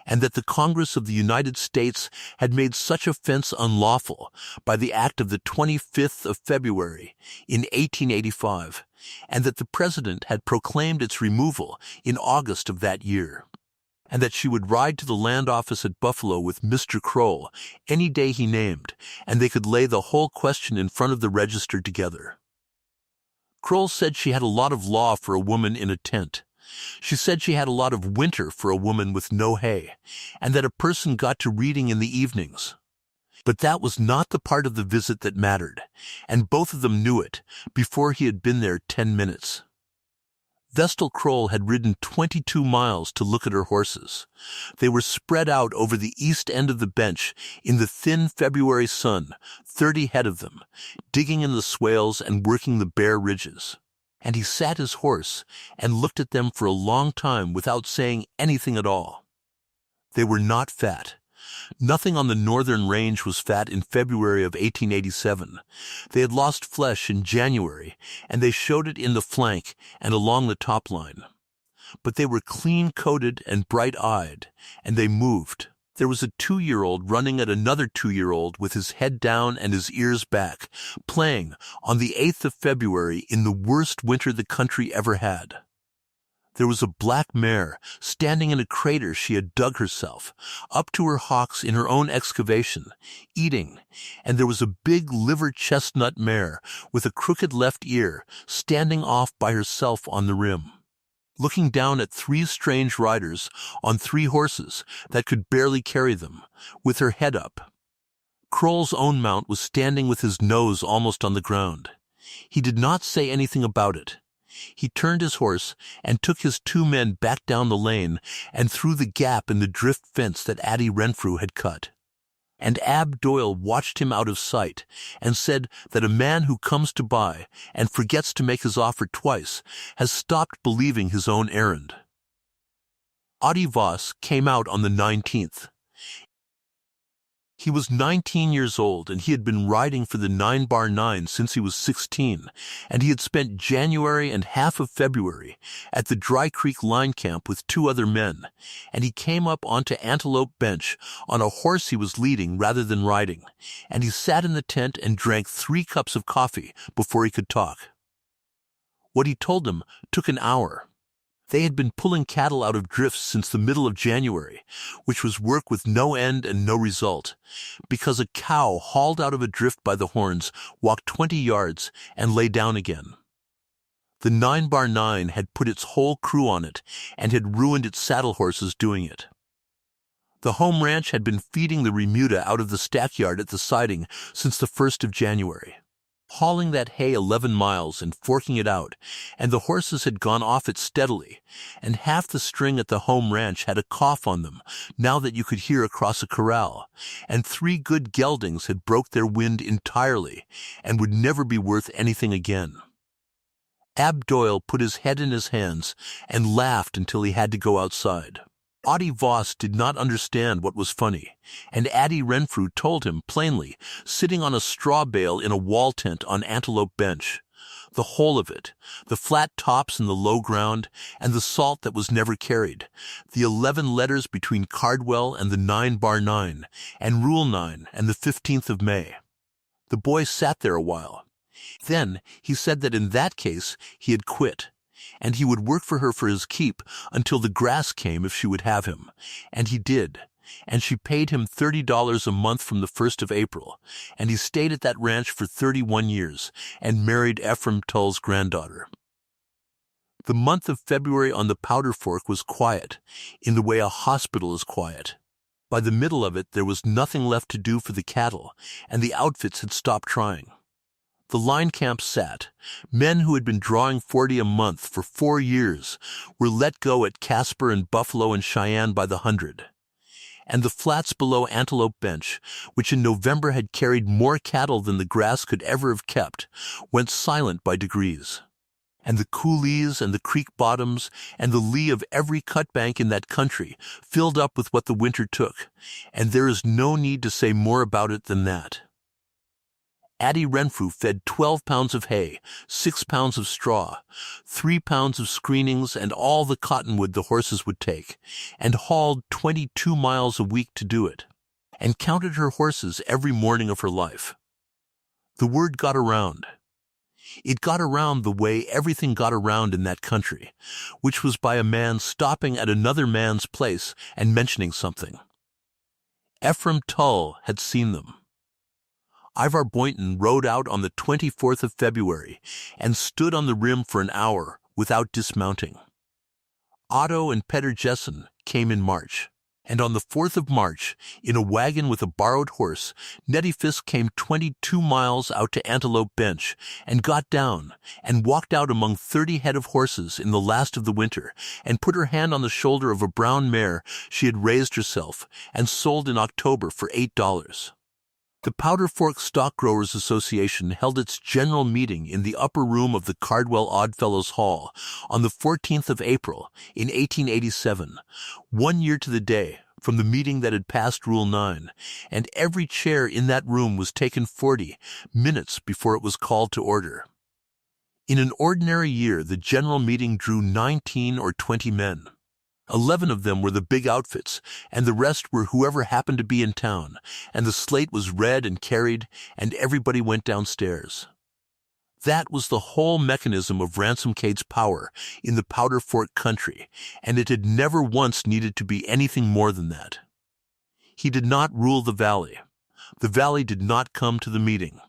and that the Congress of the United States had made such a fence unlawful by the act of the 25th of February in 1885, and that the President had proclaimed its removal in August of that year, and that she would ride to the land office at Buffalo with Mr. Kroll any day he named, and they could lay the whole question in front of the register together. Kroll said she had a lot of law for a woman in a tent. She said she had a lot of winter for a woman with no hay, and that a person got to reading in the evenings. But that was not the part of the visit that mattered, and both of them knew it before he had been there 10 minutes. Vestal Kroll had ridden 22 miles to look at her horses. They were spread out over the east end of the bench in the thin February sun, 30 head of them, digging in the swales and working the bare ridges. And he sat his horse and looked at them for a long time without saying anything at all. They were not fat. Nothing on the northern range was fat in February of 1887. They had lost flesh in January, and they showed it in the flank and along the top line. But they were clean-coated and bright-eyed, and they moved. There was a 2-year-old running at another 2-year-old with his head down and his ears back, playing on the 8th of February in the worst winter the country ever had. there was a black mare standing in a crater she had dug herself, up to her hocks in her own excavation, eating, and there was a big liver chestnut mare with a crooked left ear standing off by herself on the rim, looking down at three strange riders on three horses that could barely carry them, with her head up. Kroll's own mount was standing with his nose almost on the ground. He did not say anything about it. He turned his horse and took his two men back down the lane and through the gap in the drift fence that Adelaide Renfrew had cut. And Ab Doyle watched him out of sight and said that a man who comes to buy and forgets to make his offer twice has stopped believing his own errand. Audie Voss came out on the 19th. He was 19 years old, and he had been riding for the 9x9 since he was 16, and he had spent January and half of February at the Dry Creek line camp with two other men, and he came up onto Antelope Bench on a horse he was leading rather than riding, and he sat in the tent and drank 3 cups of coffee before he could talk. What he told them took an hour. They had been pulling cattle out of drifts since the middle of January, which was work with no end and no result, because a cow hauled out of a drift by the horns walked 20 yards and lay down again. The 9x9 had put its whole crew on it and had ruined its saddle horses doing it. The home ranch had been feeding the remuda out of the stackyard at the siding since the 1st of January, hauling that hay 11 miles and forking it out, and the horses had gone off it steadily, and half the string at the home ranch had a cough on them now that you could hear across a corral, and 3 good geldings had broke their wind entirely and would never be worth anything again. Ab Doyle put his head in his hands and laughed until he had to go outside. Audie Voss did not understand what was funny, and Adelaide Renfrew told him plainly, sitting on a straw bale in a wall tent on Antelope Bench. The whole of it, the flat tops and the low ground, and the salt that was never carried, the 11 letters between Cardwell and the 9x9, and Rule 9 and the 15th of May. The boy sat there a while. Then he said that in that case he had quit, and he would work for her for his keep until the grass came if she would have him, and he did, and she paid him $30 a month from the 1st of April, and he stayed at that ranch for 31 years and married Ephraim Tull's granddaughter. The month of February on the Powder Fork was quiet, in the way a hospital is quiet. By the middle of it there was nothing left to do for the cattle, and the outfits had stopped trying. The line camp sat. Men who had been drawing $40 a month for 4 years were let go at Casper and Buffalo and Cheyenne by the hundred. And the flats below Antelope Bench, which in November had carried more cattle than the grass could ever have kept, went silent by degrees. And the coulees and the creek bottoms and the lee of every cut bank in that country filled up with what the winter took, and there is no need to say more about it than that. Adelaide Renfrew fed 12 pounds of hay, 6 pounds of straw, 3 pounds of screenings and all the cottonwood the horses would take, and hauled 22 miles a week to do it, and counted her horses every morning of her life. The word got around. It got around the way everything got around in that country, which was by a man stopping at another man's place and mentioning something. Ephraim Tull had seen them. Ivar Boynton rode out on the 24th of February and stood on the rim for an hour without dismounting. Otto and Petter Jessen came in March, and on the 4th of March, in a wagon with a borrowed horse, Nettie Fisk came 22 miles out to Antelope Bench and got down and walked out among 30 head of horses in the last of the winter and put her hand on the shoulder of a brown mare she had raised herself and sold in October for $8. The Powder Fork Stock Growers Association held its general meeting in the upper room of the Cardwell Oddfellows Hall on the 14th of April in 1887, 1 year to the day from the meeting that had passed Rule 9, and every chair in that room was taken 40 minutes before it was called to order. In an ordinary year, the general meeting drew 19 or 20 men. 11 of them were the big outfits, and the rest were whoever happened to be in town, and the slate was read and carried, and everybody went downstairs. That was the whole mechanism of Ransom Cade's power in the Powder Fork country, and it had never once needed to be anything more than that. He did not rule the valley. The valley did not come to the meeting.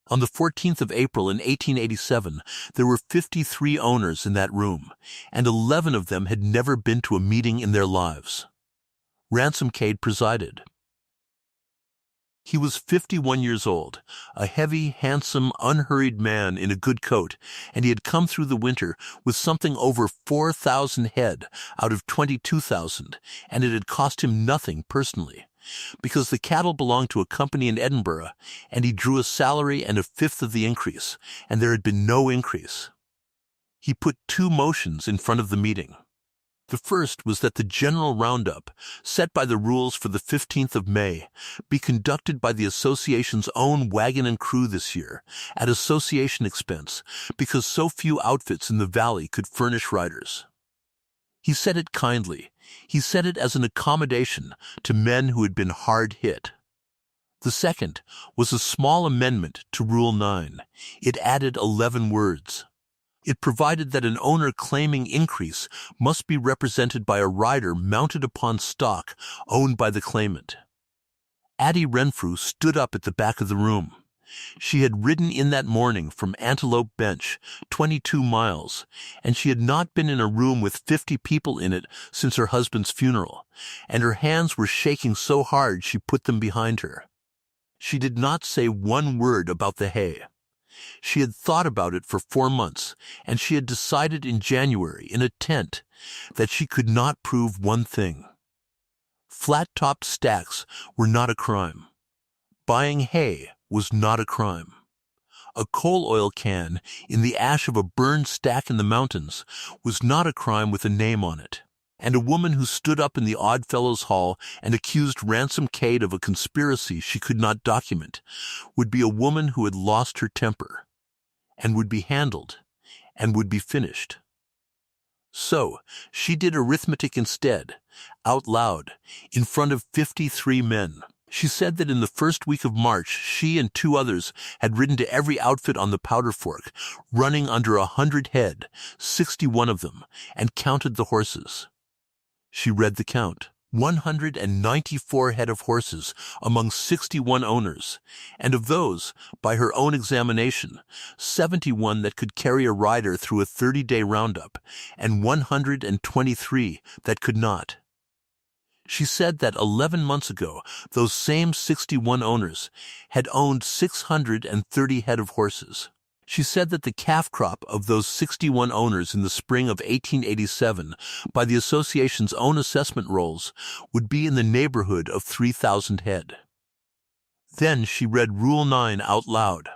On the 14th of April in 1887, there were 53 owners in that room, and 11 of them had never been to a meeting in their lives. Ransom Cade presided. He was 51 years old, a heavy, handsome, unhurried man in a good coat, and he had come through the winter with something over 4,000 head out of 22,000, and it had cost him nothing personally, because the cattle belonged to a company in Edinburgh, and he drew a salary and a fifth of the increase, and there had been no increase. He put 2 motions in front of the meeting. The first was that the general roundup, set by the rules for the 15th of May, be conducted by the association's own wagon and crew this year, at association expense, because so few outfits in the valley could furnish riders. He said it kindly. He said it as an accommodation to men who had been hard hit. The second was a small amendment to Rule 9. It added 11 words. It provided that an owner claiming increase must be represented by a rider mounted upon stock owned by the claimant. Adelaide Renfrew stood up at the back of the room. She had ridden in that morning from Antelope Bench, 22 miles, and she had not been in a room with 50 people in it since her husband's funeral, and her hands were shaking so hard she put them behind her. She did not say one word about the hay. She had thought about it for 4 months, and she had decided in January, in a tent, that she could not prove one thing. Flat-topped stacks were not a crime. Buying hay was not a crime. A coal oil can in the ash of a burned stack in the mountains was not a crime with a name on it. And a woman who stood up in the Oddfellows Hall and accused Ransom Cade of a conspiracy she could not document would be a woman who had lost her temper, and would be handled, and would be finished. So she did arithmetic instead, out loud, in front of 53 men. She said that in the first week of March she and 2 others had ridden to every outfit on the Powder Fork, running under 100 head, 61 of them, and counted the horses. She read the count. 194 head of horses among 61 owners, and of those, by her own examination, 71 that could carry a rider through a 30-day roundup, and 123 that could not. She said that 11 months ago, those same 61 owners had owned 630 head of horses. She said that the calf crop of those 61 owners in the spring of 1887, by the association's own assessment rolls, would be in the neighborhood of 3,000 head. Then she read Rule 9 out loud,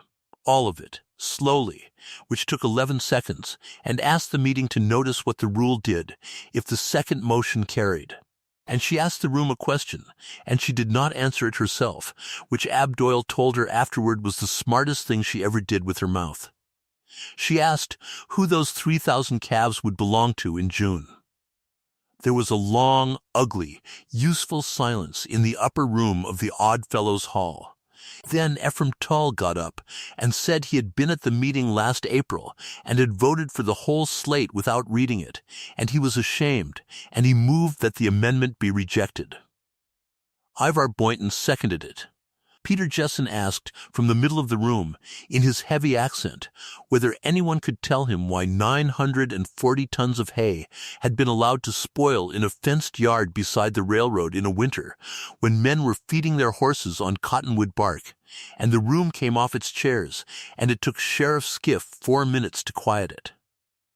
all of it, slowly, which took 11 seconds, and asked the meeting to notice what the rule did if the second motion carried. And she asked the room a question, and she did not answer it herself, which Ab Doyle told her afterward was the smartest thing she ever did with her mouth. She asked who those 3,000 calves would belong to in June. There was a long, ugly, useful silence in the upper room of the Oddfellows Hall. Then Ephraim Tull got up and said he had been at the meeting last April and had voted for the whole slate without reading it, and he was ashamed, and he moved that the amendment be rejected. Ivar Boynton seconded it. Peter Jesson asked, from the middle of the room, in his heavy accent, whether anyone could tell him why 940 tons of hay had been allowed to spoil in a fenced yard beside the railroad in a winter, when men were feeding their horses on cottonwood bark, and the room came off its chairs, and it took Sheriff Skiff 4 minutes to quiet it.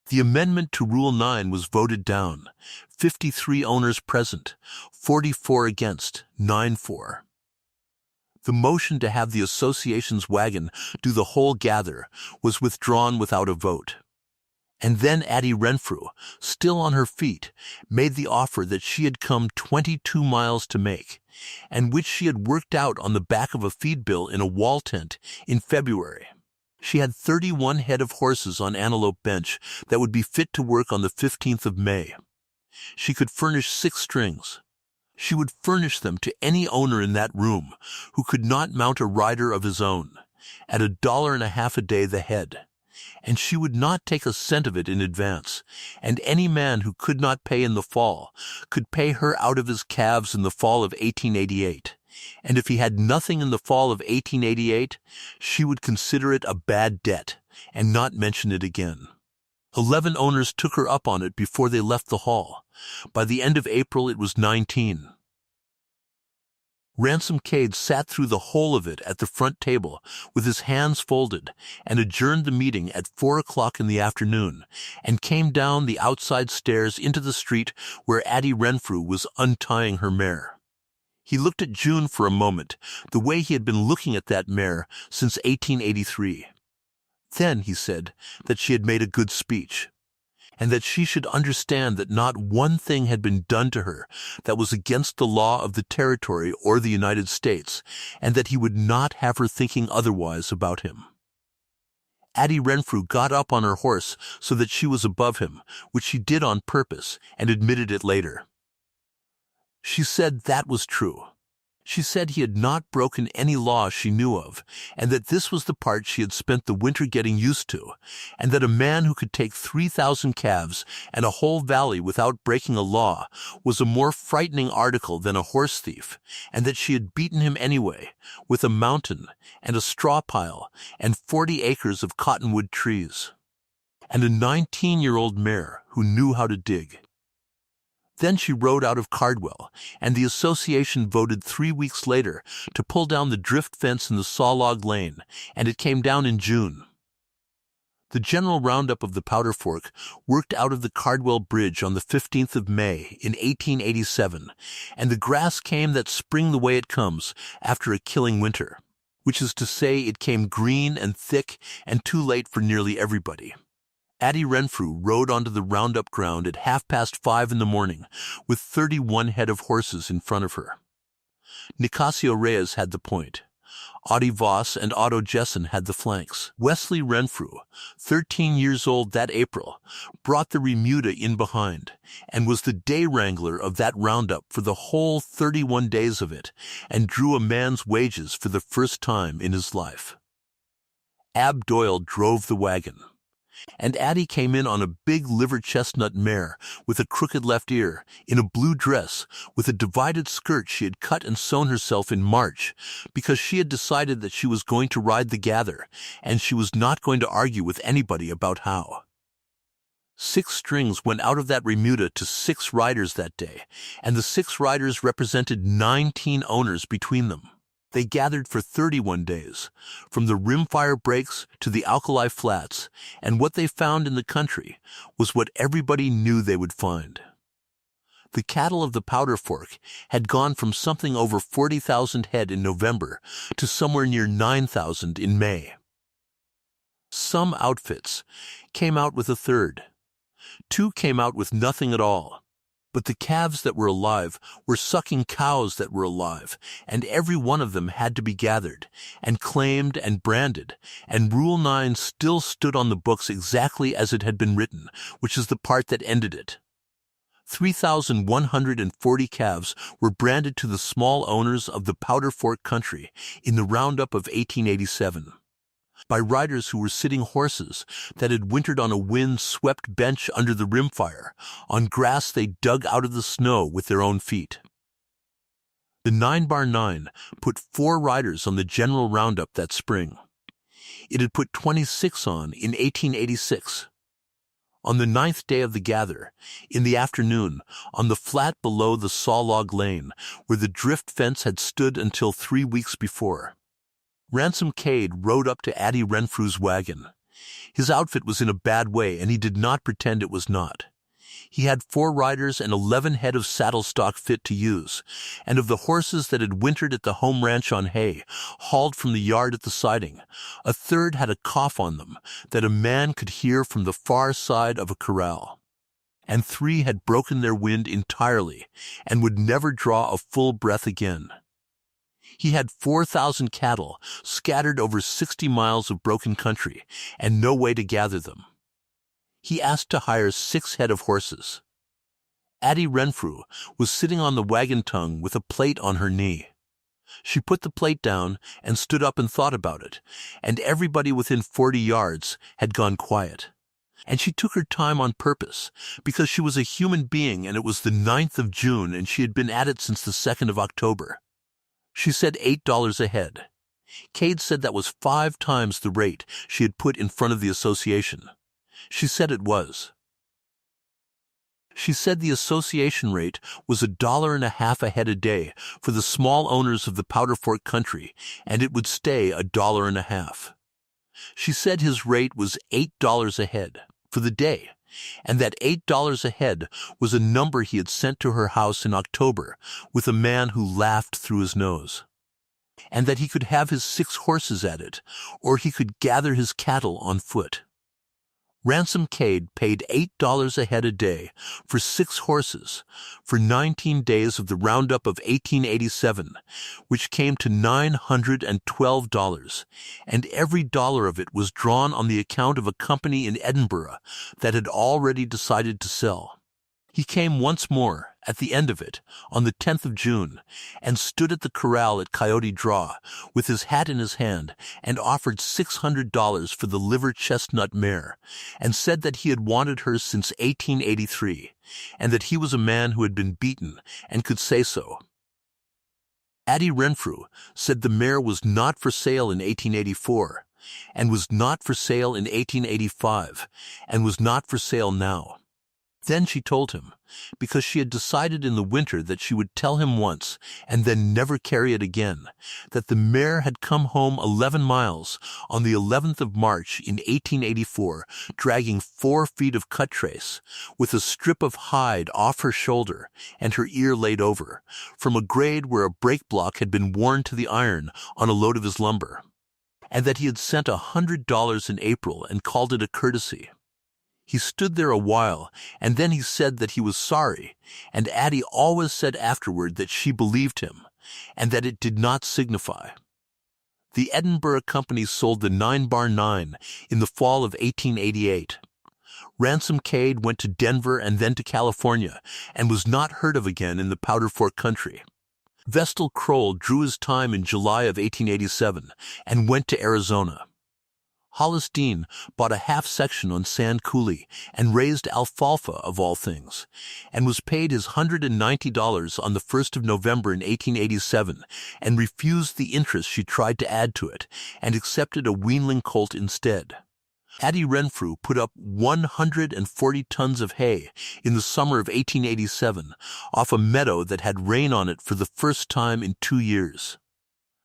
The amendment to Rule 9 was voted down, 53 owners present, 44 against, 9 for. The motion to have the association's wagon do the whole gather was withdrawn without a vote. And then Adelaide Renfrew, still on her feet, made the offer that she had come 22 miles to make, and which she had worked out on the back of a feed bill in a wall tent in February. She had 31 head of horses on Antelope Bench that would be fit to work on the 15th of May. She could furnish 6 strings. She would furnish them to any owner in that room who could not mount a rider of his own, at $1.50 a day the head, and she would not take a cent of it in advance, and any man who could not pay in the fall could pay her out of his calves in the fall of 1888. And if he had nothing in the fall of 1888, she would consider it a bad debt and not mention it again. 11 owners took her up on it before they left the hall. By the end of April, it was 19. Ransom Cade sat through the whole of it at the front table with his hands folded and adjourned the meeting at 4 o'clock in the afternoon and came down the outside stairs into the street where Adelaide Renfrew was untying her mare. He looked at June for a moment, the way he had been looking at that mare since 1883. Then he said that she had made a good speech, and that she should understand that not one thing had been done to her that was against the law of the territory or the United States, and that he would not have her thinking otherwise about him. Adelaide Renfrew got up on her horse so that she was above him, which she did on purpose, and admitted it later. She said that was true. She said he had not broken any law she knew of, and that this was the part she had spent the winter getting used to, and that a man who could take 3,000 calves and a whole valley without breaking a law was a more frightening article than a horse thief, and that she had beaten him anyway, with a mountain and a straw pile and 40 acres of cottonwood trees, and a 19-year-old mare who knew how to dig. Then she rode out of Cardwell, and the association voted 3 weeks later to pull down the drift fence in the Sawlog Lane, and it came down in June. The general roundup of the Powder Fork worked out of the Cardwell Bridge on the 15th of May in 1887, and the grass came that spring the way it comes after a killing winter, which is to say it came green and thick and too late for nearly everybody. Adelaide Renfrew rode onto the roundup ground at 5:30 in the morning with 31 head of horses in front of her. Nicasio Reyes had the point. Audie Voss and Otto Jessen had the flanks. Wesley Renfrew, 13 years old that April, brought the remuda in behind and was the day wrangler of that roundup for the whole 31 days of it, and drew a man's wages for the first time in his life. Ab Doyle drove the wagon, and Addie came in on a big liver chestnut mare with a crooked left ear, in a blue dress, with a divided skirt she had cut and sewn herself in March, because she had decided that she was going to ride the gather, and she was not going to argue with anybody about how. 6 strings went out of that remuda to 6 riders that day, and the 6 riders represented 19 owners between them. They gathered for 31 days, from the rimfire breaks to the alkali flats, and what they found in the country was what everybody knew they would find. The cattle of the Powder Fork had gone from something over 40,000 head in November to somewhere near 9,000 in May. Some outfits came out with a third. 2 came out with nothing at all. But the calves that were alive were sucking cows that were alive, and every one of them had to be gathered, and claimed and branded, and Rule 9 still stood on the books exactly as it had been written, which is the part that ended it. 3,140 calves were branded to the small owners of the Powder Fork country in the roundup of 1887. By riders who were sitting horses that had wintered on a wind-swept bench under the rimfire, on grass they dug out of the snow with their own feet. The 9x9 put 4 riders on the general roundup that spring. It had put 26 on in 1886. On the 9th day of the gather, in the afternoon, on the flat below the Sawlog Lane, where the drift fence had stood until 3 weeks before, Ransom Cade rode up to Adelaide Renfrew's wagon. His outfit was in a bad way, and he did not pretend it was not. He had 4 riders and 11 head of saddle stock fit to use, and of the horses that had wintered at the home ranch on hay, hauled from the yard at the siding, a third had a cough on them that a man could hear from the far side of a corral, and 3 had broken their wind entirely and would never draw a full breath again. He had 4,000 cattle scattered over 60 miles of broken country, and no way to gather them. He asked to hire 6 head of horses. Adelaide Renfrew was sitting on the wagon tongue with a plate on her knee. She put the plate down and stood up and thought about it, and everybody within 40 yards had gone quiet. And she took her time on purpose, because she was a human being and it was the 9th of June and she had been at it since the 2nd of October. She said $8 a head. Cade said that was 5 times the rate she had put in front of the association. She said it was. She said the association rate was $1.50 a head a day for the small owners of the Powder Fork country, and it would stay $1.50. She said his rate was $8 a head for the day, and that $8 a head was a number he had sent to her house in October with a man who laughed through his nose, and that he could have his 6 horses at it, or he could gather his cattle on foot. Ransom Cade paid $8 a head a day for 6 horses for 19 days of the roundup of 1887, which came to $912, and every dollar of it was drawn on the account of a company in Edinburgh that had already decided to sell. He came once more, at the end of it, on the 10th of June, and stood at the corral at Coyote Draw, with his hat in his hand, and offered $600 for the liver chestnut mare, and said that he had wanted her since 1883, and that he was a man who had been beaten, and could say so. Adelaide Renfrew said the mare was not for sale in 1884, and was not for sale in 1885, and was not for sale now. Then she told him, because she had decided in the winter that she would tell him once and then never carry it again, that the mare had come home 11 miles on the 11th of March in 1884, dragging 4 feet of cut trace, with a strip of hide off her shoulder and her ear laid over, from a grade where a brake block had been worn to the iron on a load of his lumber, and that he had sent $100 in April and called it a courtesy. He stood there a while, and then he said that he was sorry, and Addie always said afterward that she believed him, and that it did not signify. The Edinburgh Company sold the 9x9 in the fall of 1888. Ransom Cade went to Denver and then to California, and was not heard of again in the Powder Fork country. Vestal Kroll drew his time in July of 1887, and went to Arizona. Hollis Dean bought a half section on Sand Coulee and raised alfalfa of all things, and was paid his $190 on the 1st of November in 1887, and refused the interest she tried to add to it, and accepted a weanling colt instead. Adelaide Renfrew put up 140 tons of hay in the summer of 1887 off a meadow that had rain on it for the first time in 2 years.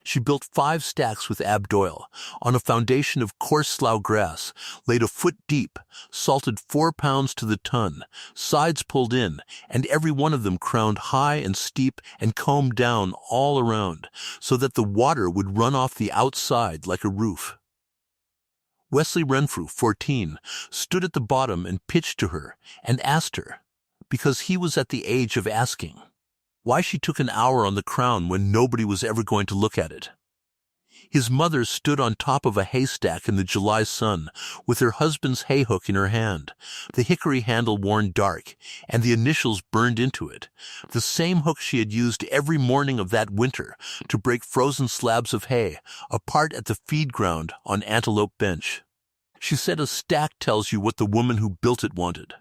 She built 5 stacks with Ab Doyle on a foundation of coarse slough grass, laid a foot deep, salted 4 pounds to the ton, sides pulled in, and every one of them crowned high and steep and combed down all around, so that the water would run off the outside like a roof. Wesley Renfrew, 14, stood at the bottom and pitched to her and asked her, because he was at the age of asking, why she took an hour on the crown when nobody was ever going to look at it. His mother stood on top of a haystack in the July sun with her husband's hayhook in her hand, the hickory handle worn dark, and the initials burned into it, the same hook she had used every morning of that winter to break frozen slabs of hay apart at the feed ground on Antelope Bench. She said a stack tells you what the woman who built it wanted.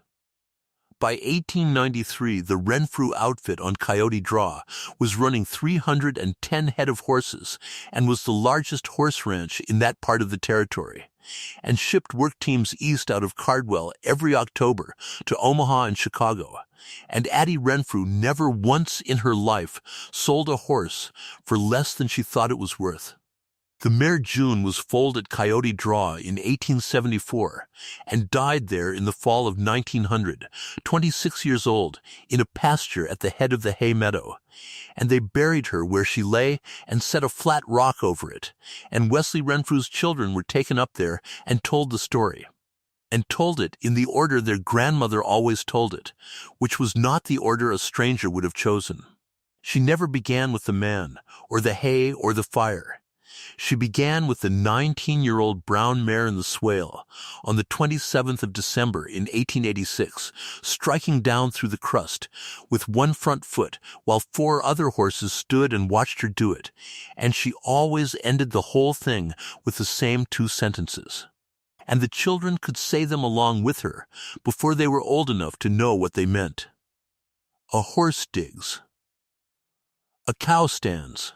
By 1893, the Renfrew outfit on Coyote Draw was running 310 head of horses and was the largest horse ranch in that part of the territory, and shipped work teams east out of Cardwell every October to Omaha and Chicago. And Adelaide Renfrew never once in her life sold a horse for less than she thought it was worth. The mare June was foaled at Coyote Draw in 1874 and died there in the fall of 1900, 26 years old, in a pasture at the head of the hay meadow, and they buried her where she lay and set a flat rock over it, and Wesley Renfrew's children were taken up there and told the story, and told it in the order their grandmother always told it, which was not the order a stranger would have chosen. She never began with the man, or the hay, or the fire. She began with the 19-year-old brown mare in the swale on the 27th of December in 1886, striking down through the crust with one front foot while 4 other horses stood and watched her do it, and she always ended the whole thing with the same 2 sentences. And the children could say them along with her before they were old enough to know what they meant. A horse digs. A cow stands.